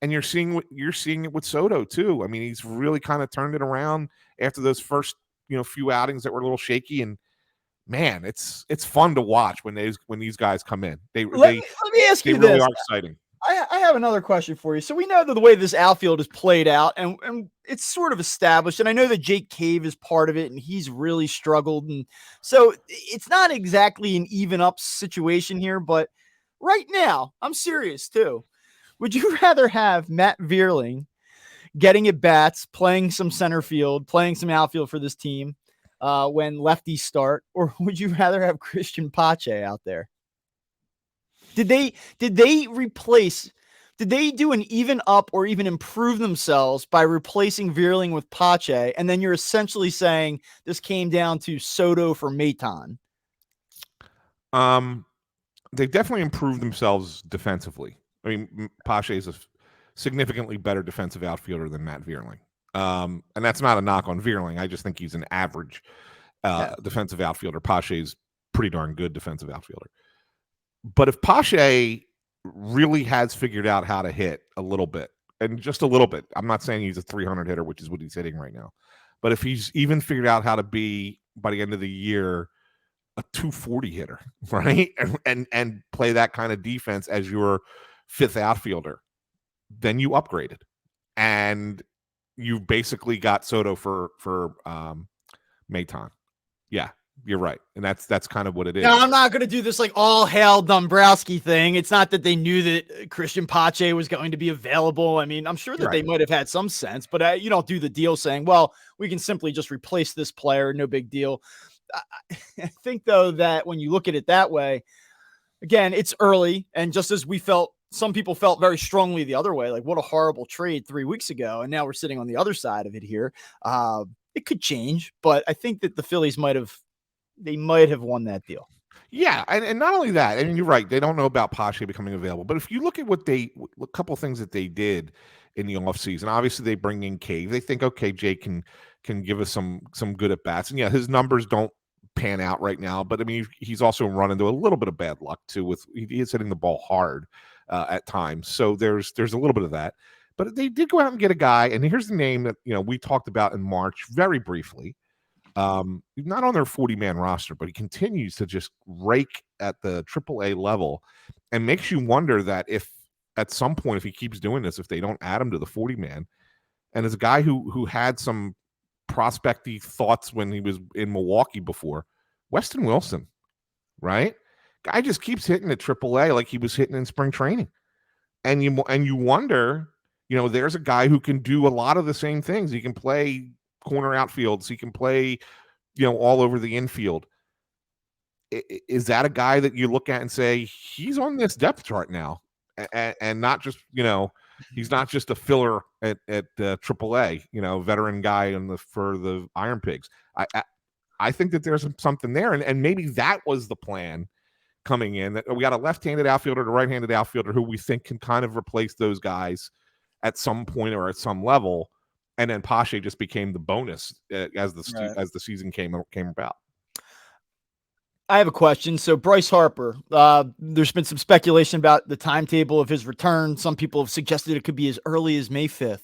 and you're seeing it with Soto too. I mean, he's really kind of turned it around after those first few outings that were a little shaky, and man, it's fun to watch when these guys come in. Let me ask you really this. are exciting. I have another question for you. So we know that the way this outfield is played out, and it's sort of established. And I know that Jake Cave is part of it, and he's really struggled. And so it's not exactly an even up situation here. But right now, I'm serious too. Would you rather have Matt Vierling getting at bats, playing some center field, playing some outfield for this team when lefties start, or would you rather have Christian Pache out there? Did they do an even up or even improve themselves by replacing Vierling with Pache? And then you're essentially saying this came down to Soto for Maton. They definitely improved themselves defensively. I mean, Pache is a significantly better defensive outfielder than Matt Vierling. And that's not a knock on Vierling. I just think he's an average defensive outfielder. Pache's pretty darn good defensive outfielder. But if Pache really has figured out how to hit a little bit, and just a little bit, I'm not saying he's a 300 hitter, which is what he's hitting right now, but if he's even figured out how to be, by the end of the year, a 240 hitter, right? And play that kind of defense as your fifth outfielder, then you upgraded. And you basically got Soto for Maton. Yeah. You're right. And that's kind of what it is. Now, I'm not going to do this like all hail Dombrowski thing. It's not that they knew that Christian Pache was going to be available. I mean, I'm sure that they might have had some sense, but you don't do the deal saying, well, we can simply just replace this player. No big deal. I think, though, that when you look at it that way, again, it's early. And just as some people felt very strongly the other way, like what a horrible trade 3 weeks ago. And now we're sitting on the other side of it here. It could change, but I think that the Phillies might have won that deal. Yeah, and not only that, I mean, you're right. They don't know about Pache becoming available. But if you look at a couple of things that they did in the offseason, obviously they bring in Cave. They think, okay, Jake can give us some good at bats. And yeah, his numbers don't pan out right now. But I mean, he's also run into a little bit of bad luck too. He is hitting the ball hard at times. So there's a little bit of that. But they did go out and get a guy. And here's the name that we talked about in March very briefly. Not on their 40-man roster, but he continues to just rake at the AAA level, and makes you wonder that if at some point, if he keeps doing this, if they don't add him to the 40-man, and as a guy who had some prospecty thoughts when he was in Milwaukee before, Weston Wilson, right? Guy just keeps hitting at AAA like he was hitting in spring training, and you wonder, there's a guy who can do a lot of the same things. He can play corner outfields. He can play, all over the infield. Is that a guy that you look at and say he's on this depth chart now, and not just he's not just a filler at AAA, veteran guy for the Iron Pigs. I think that there's something there, and maybe that was the plan coming in, that we got a left-handed outfielder, a right-handed outfielder who we think can kind of replace those guys at some point or at some level. And then Pache just became the bonus as the season came about. I have a question. So Bryce Harper, there's been some speculation about the timetable of his return. Some people have suggested it could be as early as May 5th.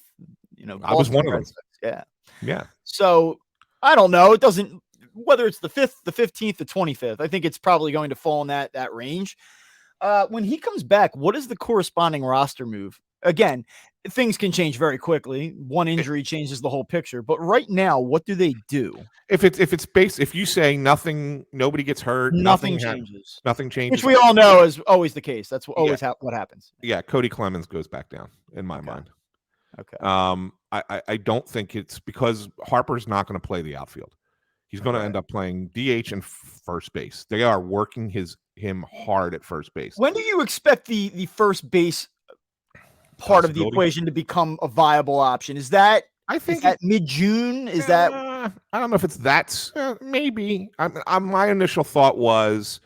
I was one of them. Yeah. So I don't know. It doesn't, whether it's the 5th, the 15th, the 25th. I think it's probably going to fall in that range. When he comes back, what is the corresponding roster move? Again, things can change very quickly. One injury changes the whole picture. But right now, what do they do? If you say nobody gets hurt, nothing changes. Nothing changes. Which we all know is always the case. That's always what happens. Yeah, Cody Clemens goes back down in my mind. Okay. I don't think it's because Harper's not going to play the outfield. He's going to end up playing DH and first base. They are working him hard at first base. When do you expect the first base part of the equation to become a viable option? Is that mid-June? Is that I don't know if it's that. Maybe. My initial thought was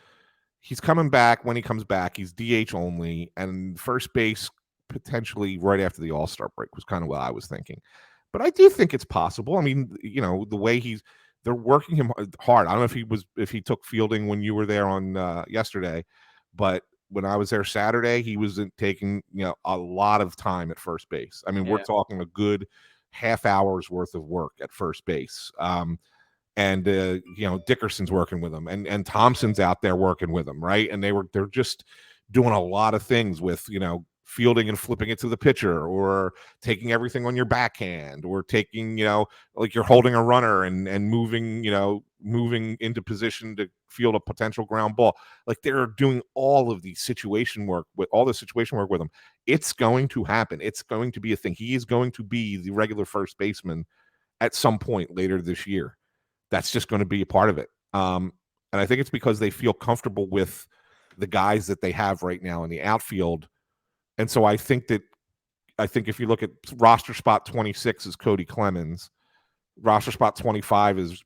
he's coming back. When he comes back, he's DH only, and first base potentially right after the All-Star break was kind of what I was thinking. But I do think it's possible. I mean, the way they're working him hard. I don't know if he took fielding when you were there on yesterday, but when I was there Saturday, he was taking a lot of time at first base. I mean, we're talking a good half hour's worth of work at first base. and Dickerson's working with him, and Thompson's out there working with him, right? And they're just doing a lot of things with fielding and flipping it to the pitcher, or taking everything on your backhand, or taking like you're holding a runner and moving into position to field a potential ground ball. Like, they're doing all of the situation work with him. It's going to happen. It's going to be a thing. He is going to be the regular first baseman at some point later this year. That's just going to be a part of it. And I think it's because they feel comfortable with the guys that they have right now in the outfield. And so I think if you look at roster spot 26 is Cody Clemens, roster spot 25 is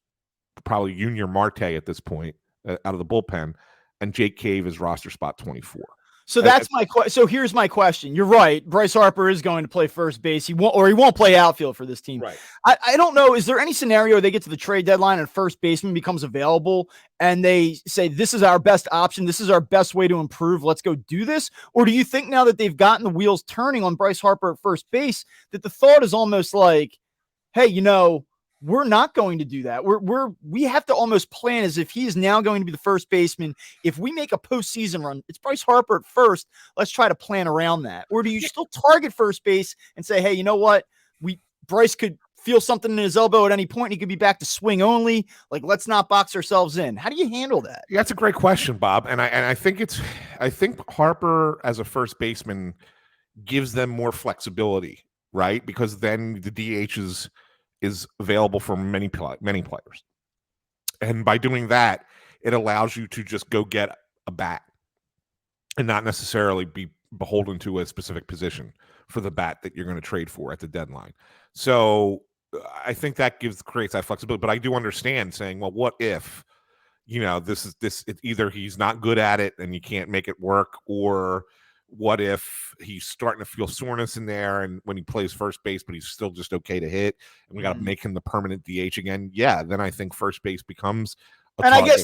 probably Junior Marte at this point out of the bullpen, and Jake Cave is roster spot 24. So that's so here's my question. You're right. Bryce Harper is going to play first base. He won't play outfield for this team. Right. I don't know. Is there any scenario they get to the trade deadline and first baseman becomes available and they say, this is our best option, this is our best way to improve, let's go do this? Or do you think now that they've gotten the wheels turning on Bryce Harper at first base, that the thought is almost like, hey, we're not going to do that. We have to almost plan as if he is now going to be the first baseman. If we make a postseason run, it's Bryce Harper at first. Let's try to plan around that. Or do you still target first base and say, hey, you know what? Bryce could feel something in his elbow at any point. He could be back to swing only. Like, let's not box ourselves in. How do you handle that? Yeah, that's a great question, Bob. And I think Harper as a first baseman gives them more flexibility, right? Because then the DH is available for many players. And by doing that, it allows you to just go get a bat and not necessarily be beholden to a specific position for the bat that you're going to trade for at the deadline. So I think that creates that flexibility. But I do understand saying, well, what if, either he's not good at it and you can't make it work, or what if he's starting to feel soreness in there and when he plays first base, but he's still just okay to hit, and we got to make him the permanent DH again? Yeah, then I think first base becomes I guess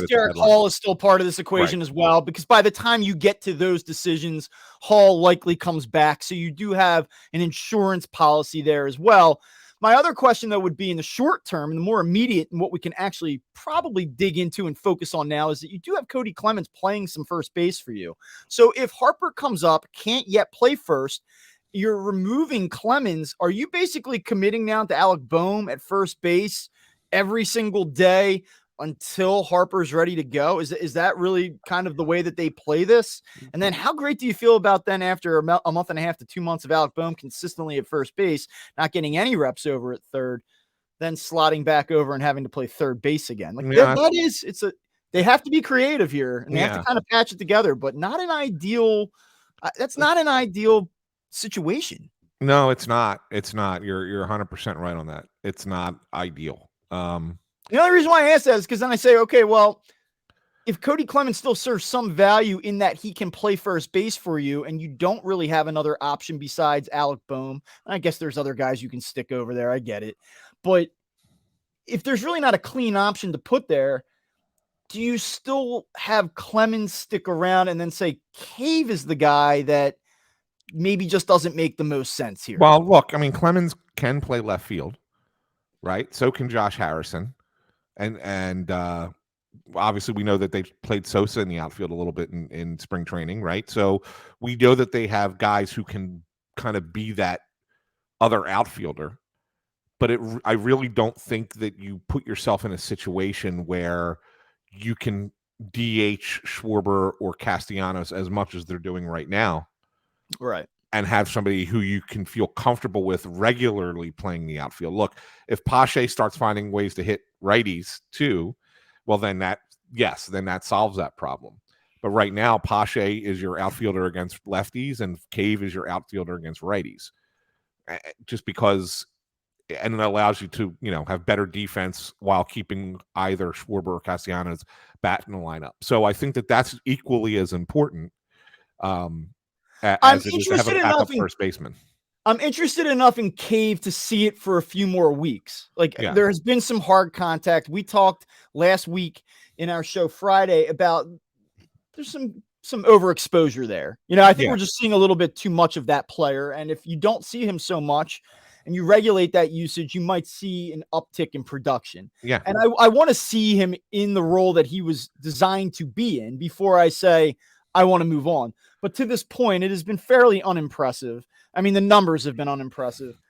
Derek Hall is still part of this equation as well, because by the time you get to those decisions, Hall likely comes back. So you do have an insurance policy there as well. My other question, though, would be in the short term and the more immediate, and what we can actually probably dig into and focus on now, is that you do have Cody Clemens playing some first base for you. So if Harper comes up, can't yet play first, you're removing Clemens. Are you basically committing now to Alec Boehm at first base every single day until Harper's ready to go? Is that really kind of the way that they play this? And then how great do you feel about then after a month and a half to 2 months of Alec Boehm consistently at first base, not getting any reps over at third, then slotting back over and having to play third base again? Like, they have to be creative here, and they have to kind of patch it together, but not an ideal. That's not an ideal situation. No, it's not. It's not. You're 100% right on that. It's not ideal. The only reason why I ask that is because then I say, okay, well, if Cody Clemens still serves some value in that he can play first base for you, and you don't really have another option besides Alec Boehm, I guess there's other guys you can stick over there. I get it. But if there's really not a clean option to put there, do you still have Clemens stick around and then say Cave is the guy that maybe just doesn't make the most sense here? Well, look, I mean, Clemens can play left field, right? So can Josh Harrison. And obviously we know that they've played Sosa in the outfield a little bit in spring training, right? So we know that they have guys who can kind of be that other outfielder. But I really don't think that you put yourself in a situation where you can DH Schwarber or Castellanos as much as they're doing right now. Right. And have somebody who you can feel comfortable with regularly playing the outfield. Look, if Pache starts finding ways to hit righties too, well, then that solves that problem. But right now, Pache is your outfielder against lefties, and Cave is your outfielder against righties. Just because, and it allows you to, have better defense while keeping either Schwarber or Castellanos bat in the lineup. So I think that that's equally as important. As it is to have a backup first baseman. I'm interested enough in Cave to see it for a few more weeks. There has been some hard contact. We talked last week in our show Friday about there's some overexposure there. I think we're just seeing a little bit too much of that player. And if you don't see him so much, and you regulate that usage, you might see an uptick in production. Yeah. And I want to see him in the role that he was designed to be in before I say I want to move on. But to this point, it has been fairly unimpressive. I mean, the numbers have been unimpressive.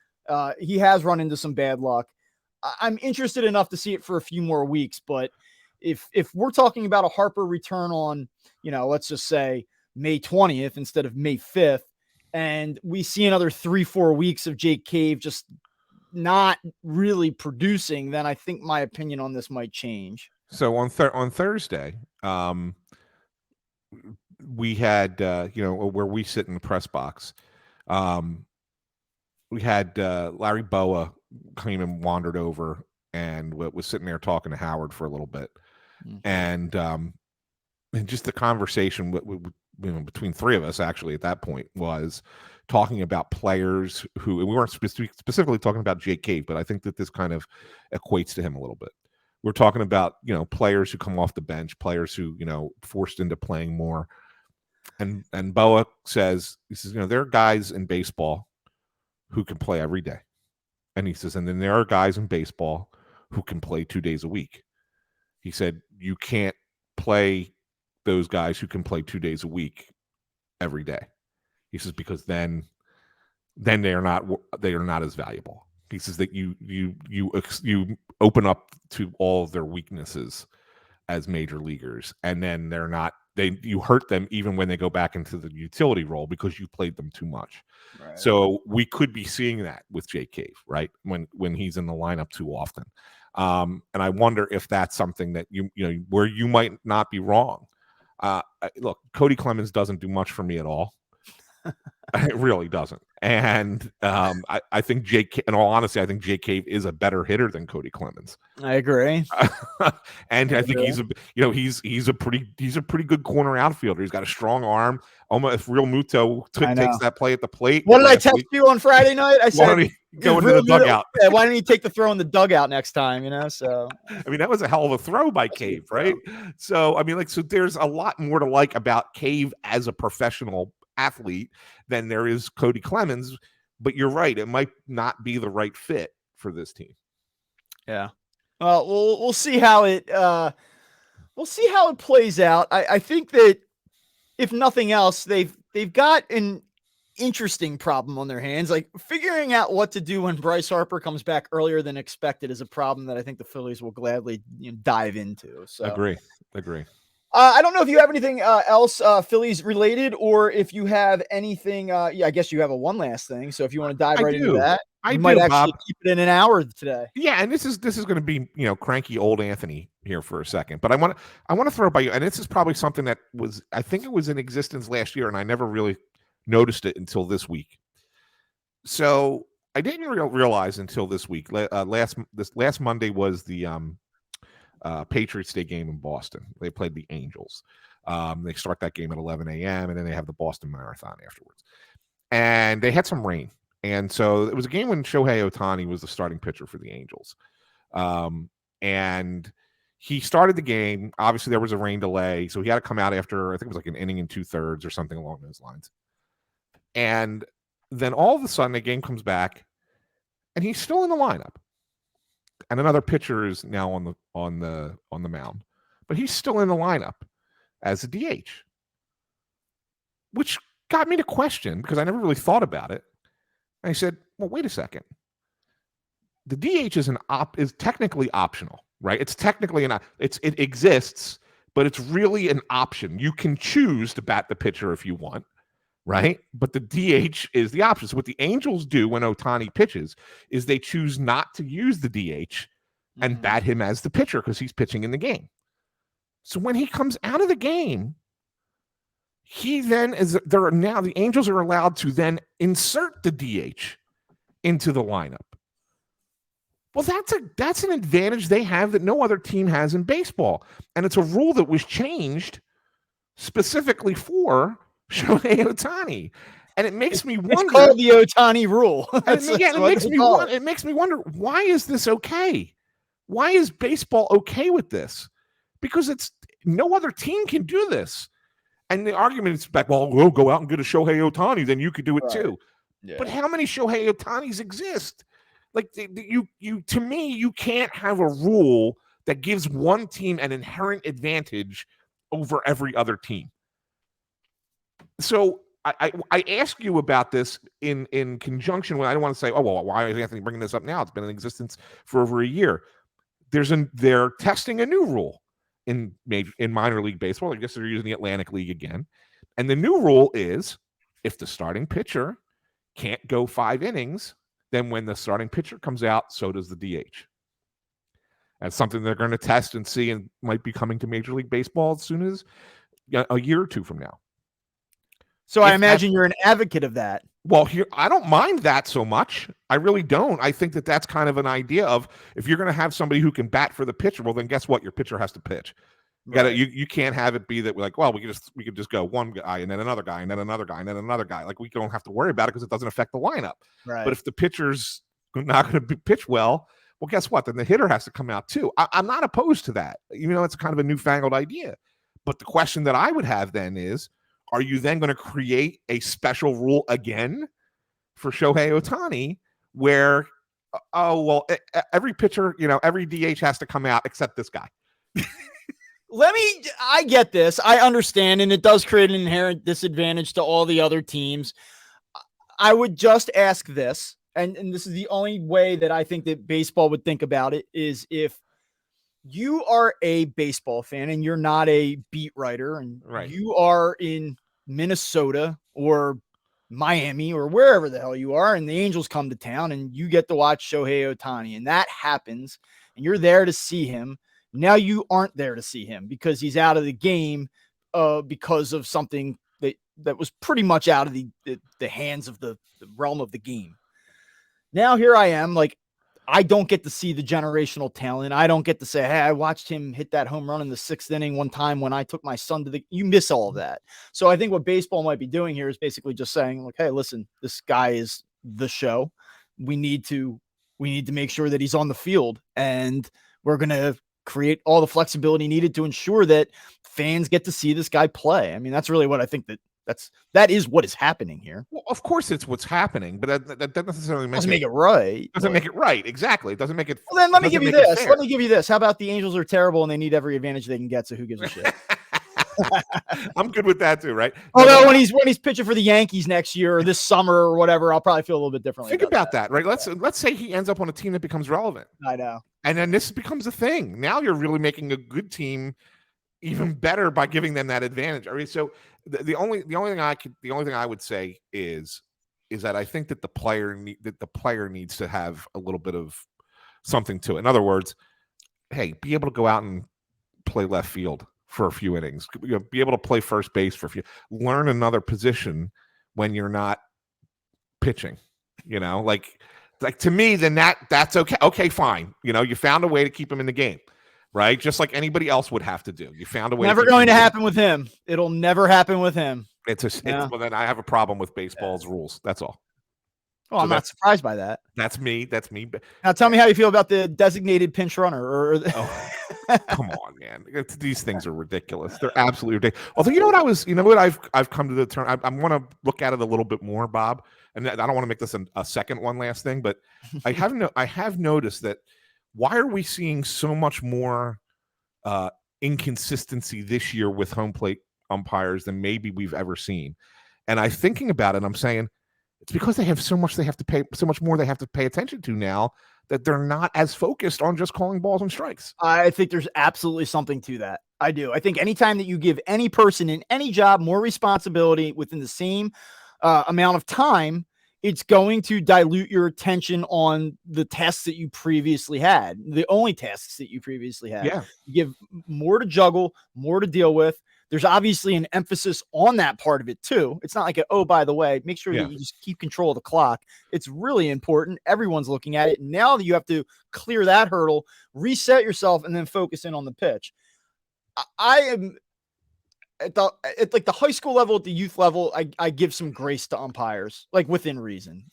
He has run into some bad luck. I'm interested enough to see it for a few more weeks, but if we're talking about a Harper return on, let's just say May 20th instead of May 5th, and we see another 3-4 weeks of Jake Cave just not really producing, then I think my opinion on this might change. So on Thursday, we had, where we sit in the press box, we had Larry Boa came and wandered over and was sitting there talking to Howard for a little bit. And just the conversation between three of us actually at that point was talking about players who, and we weren't specifically talking about Jake Cave, but I think that this kind of equates to him a little bit. We're talking about, players who come off the bench, players who, forced into playing more. And Boa says, there are guys in baseball who can play every day. And he says, and then there are guys in baseball who can play 2 days a week. He said, you can't play those guys who can play 2 days a week every day. He says, because then they are not as valuable. He says that you open up to all of their weaknesses as major leaguers, and then you hurt them even when they go back into the utility role because you played them too much. Right. So we could be seeing that with Jake Cave, right? When he's in the lineup too often. And I wonder if that's something that where you might not be wrong. Look, Cody Clemens doesn't do much for me at all. It really doesn't. And I think in all honesty, I think Jake Cave is a better hitter than Cody Clemens. I agree. And I think he's a pretty good corner outfielder. He's got a strong arm. Almost if Real Muto takes that play at the plate. What did I text you on Friday night? I said, go into the dugout. Yeah, why don't you take the throw in the dugout next time? So I mean, that was a hell of a throw by Cave, right? So I mean, so there's a lot more to like about Cave as a professional athlete than there is Cody Clemens, but you're right, it might not be the right fit for this team. Yeah. Well, we'll see how it plays out. I think that if nothing else, they've got an interesting problem on their hands. Like figuring out what to do when Bryce Harper comes back earlier than expected is a problem that I think the Phillies will gladly dive into. So agree. I don't know if you have anything else Phillies related, or if you have anything. I guess you have one last thing. So if you want to dive into that, I might actually keep it in an hour today. Yeah, and this is going to be cranky old Anthony here for a second, but I want to throw it by you, and this is probably something that I think it was in existence last year, and I never really noticed it until this week. So I didn't realize until this week. Last Monday was the Patriots Day game in Boston. They played the Angels. They start that game at 11 a.m. and then they have the Boston Marathon afterwards. And they had some rain. And so it was a game when Shohei Ohtani was the starting pitcher for the Angels. And he started the game. Obviously, there was a rain delay. So he had to come out after, I think it was like an inning and 2/3 or something along those lines. And then all of a sudden, the game comes back and he's still in the lineup. And another pitcher is now on the mound, but he's still in the lineup as a DH, which got me to question because I never really thought about it. And I said, "Well, wait a second. The DH is technically optional, right? It's technically it exists, but it's really an option. You can choose to bat the pitcher if you want." Right? But the DH is the option. So what the Angels do when Ohtani pitches is they choose not to use the DH and bat him as the pitcher because he's pitching in the game. So when he comes out of the game, the Angels are allowed to then insert the DH into the lineup. Well, that's an advantage they have that no other team has in baseball. And it's a rule that was changed specifically for Shohei Ohtani, and it makes me wonder. It's called the Ohtani rule. It makes me wonder, why is this okay? Why is baseball okay with this? Because no other team can do this. And the argument is back, well, we'll go out and get a Shohei Ohtani, then you could do it too. Yeah. But how many Shohei Otanis exist? Like to me, you can't have a rule that gives one team an inherent advantage over every other team. So I ask you about this in conjunction with, I don't want to say, oh, well, why is Anthony bringing this up now? It's been in existence for over a year. They're testing a new rule in minor league baseball. I guess they're using the Atlantic League again. And the new rule is if the starting pitcher can't go 5 innings, then when the starting pitcher comes out, so does the DH. That's something they're going to test and see, and might be coming to Major League Baseball as soon as a year or two from now. So I imagine you're an advocate of that. Well, here, I don't mind that so much. I really don't. I think that that's kind of an idea of, if you're going to have somebody who can bat for the pitcher, well, then guess what? Your pitcher has to pitch. You can't have it be that we're like, well, we could just go one guy and then another guy and then another guy and then another guy. Like, we don't have to worry about it because it doesn't affect the lineup. Right. But if the pitcher's not going to pitch well, guess what? Then the hitter has to come out too. I'm not opposed to that. It's kind of a newfangled idea. But the question that I would have then is, are you then going to create a special rule again for Shohei Ohtani where, every pitcher, every DH has to come out except this guy? I get this. I understand, and it does create an inherent disadvantage to all the other teams. I would just ask this, and this is the only way that I think that baseball would think about it, is if you are a baseball fan and you're not a beat writer, and you are in Minnesota or Miami or wherever the hell you are, and the Angels come to town and you get to watch Shohei Ohtani, and that happens, and you're there to see him. Now you aren't there to see him because he's out of the game because of something that was pretty much out of the hands of the realm of the game. Now here I am, like, I don't get to see the generational talent. I don't get to say, hey, I watched him hit that home run in the 6th inning one time when I took my son to you miss all of that. So I think what baseball might be doing here is basically just saying, like, hey, listen, this guy is the show. We need to make sure that he's on the field, and we're going to create all the flexibility needed to ensure that fans get to see this guy play. I mean, that's really what I think that is what is happening here. Well, of course it's what's happening, but that doesn't necessarily doesn't make it right. Doesn't make it right. Exactly. It doesn't make it. Well, then let me give you this. Let me give you this. How about the Angels are terrible and they need every advantage they can get? So who gives a shit? I'm good with that too, right? Although when he's pitching for the Yankees next year or this summer or whatever, I'll probably feel a little bit differently. Think about that, right? Let's say he ends up on a team that becomes relevant. I know. And then this becomes a thing. Now you're really making a good team even better by giving them that advantage. I mean, so the only thing I would say is that I think that the player needs to have a little bit of something to it. In other words, hey, be able to go out and play left field for a few innings. Be able to play first base for a few. Learn another position when you're not pitching. Like to me, then that's okay. Okay, fine. You found a way to keep him in the game. Right? Just like anybody else would have to do. You found a way. Never going to happen with him. It'll never happen with him. Well, then I have a problem with baseball's rules. That's all. Well, I'm not surprised by that. That's me. Now tell me how you feel about the designated pinch runner. Come on, man. These things are ridiculous. They're absolutely ridiculous. Although I've come to the term. I want to look at it a little bit more, Bob. And I don't want to make this a second one last thing, but I have noticed that. Why are we seeing so much more inconsistency this year with home plate umpires than maybe we've ever seen? And I'm thinking about it, I'm saying it's because they have so much more they have to pay attention to now that they're not as focused on just calling balls and strikes. I think there's absolutely something to that. I do. I think anytime that you give any person in any job more responsibility within the same amount of time, it's going to dilute your attention on the tasks that you previously had, the only tasks that you previously had. Yeah. You give more to juggle, more to deal with. There's obviously an emphasis on that part of it too. It's not like, by the way, make sure that you just keep control of the clock. It's really important. Everyone's looking at it. Now that you have to clear that hurdle, reset yourself, and then focus in on the pitch. I am at the high school level, at the youth level, I give some grace to umpires, like within reason.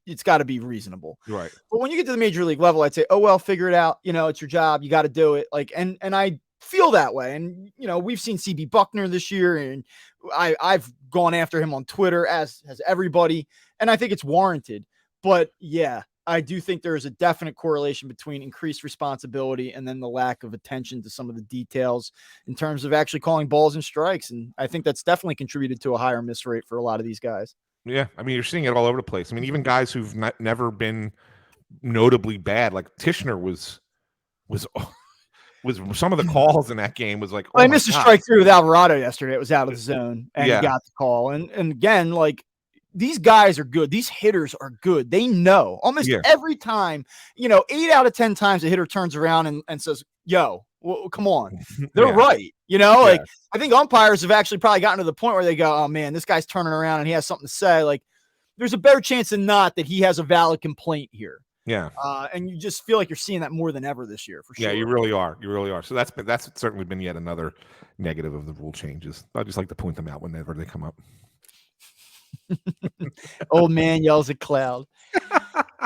It's got to be reasonable, right? But when you get to the major league level, I'd say, figure it out. It's your job. You got to do it. Like, and I feel that way. And, we've seen CB Buckner this year, and I've gone after him on Twitter, as has everybody. And I think it's warranted. But yeah, I do think there is a definite correlation between increased responsibility and then the lack of attention to some of the details in terms of actually calling balls and strikes. And I think that's definitely contributed to a higher miss rate for a lot of these guys. Yeah. I mean, you're seeing it all over the place. I mean, even guys who've never been notably bad, like Tishner was some of the calls in that game was like, well, I missed a strike through with Alvarado yesterday. It was out of the zone, and he got the call. And again, like, these guys are good. These hitters are good. They know almost every time, 8 out of 10 times a hitter turns around and says, yo, well, come on. They're right. Like, I think umpires have actually probably gotten to the point where they go, oh man, this guy's turning around and he has something to say. Like, there's a better chance than not that he has a valid complaint here. Yeah. And you just feel like you're seeing that more than ever this year, for sure. Yeah, you really are. You really are. So that's certainly been yet another negative of the rule changes. I just like to point them out whenever they come up. Old man yells at cloud.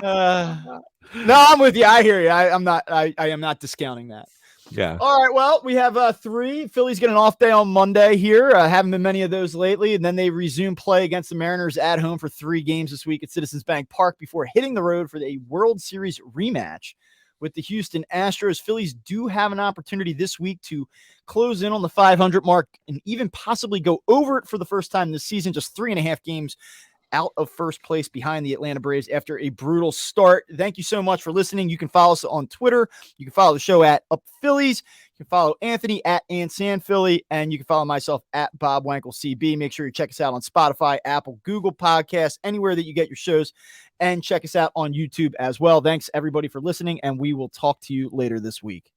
No, I'm with you. I hear you. I am not discounting that. Yeah. All right. Well, we have 3. Phillies get an off day on Monday here. Haven't been many of those lately. And then they resume play against the Mariners at home for 3 games this week at Citizens Bank Park before hitting the road for a World Series rematch with the Houston Astros. Phillies do have an opportunity this week to close in on the 500 mark and even possibly go over it for the first time this season, just 3.5 games out of first place behind the Atlanta Braves after a brutal start. Thank you so much for listening. You can follow us on Twitter. You can follow the show at Up Phillies. You can follow Anthony at AnSanPhilly, and you can follow myself at Bob Wankel CB. Make sure you check us out on Spotify, Apple, Google Podcasts, anywhere that you get your shows, and check us out on YouTube as well. Thanks everybody for listening, and we will talk to you later this week.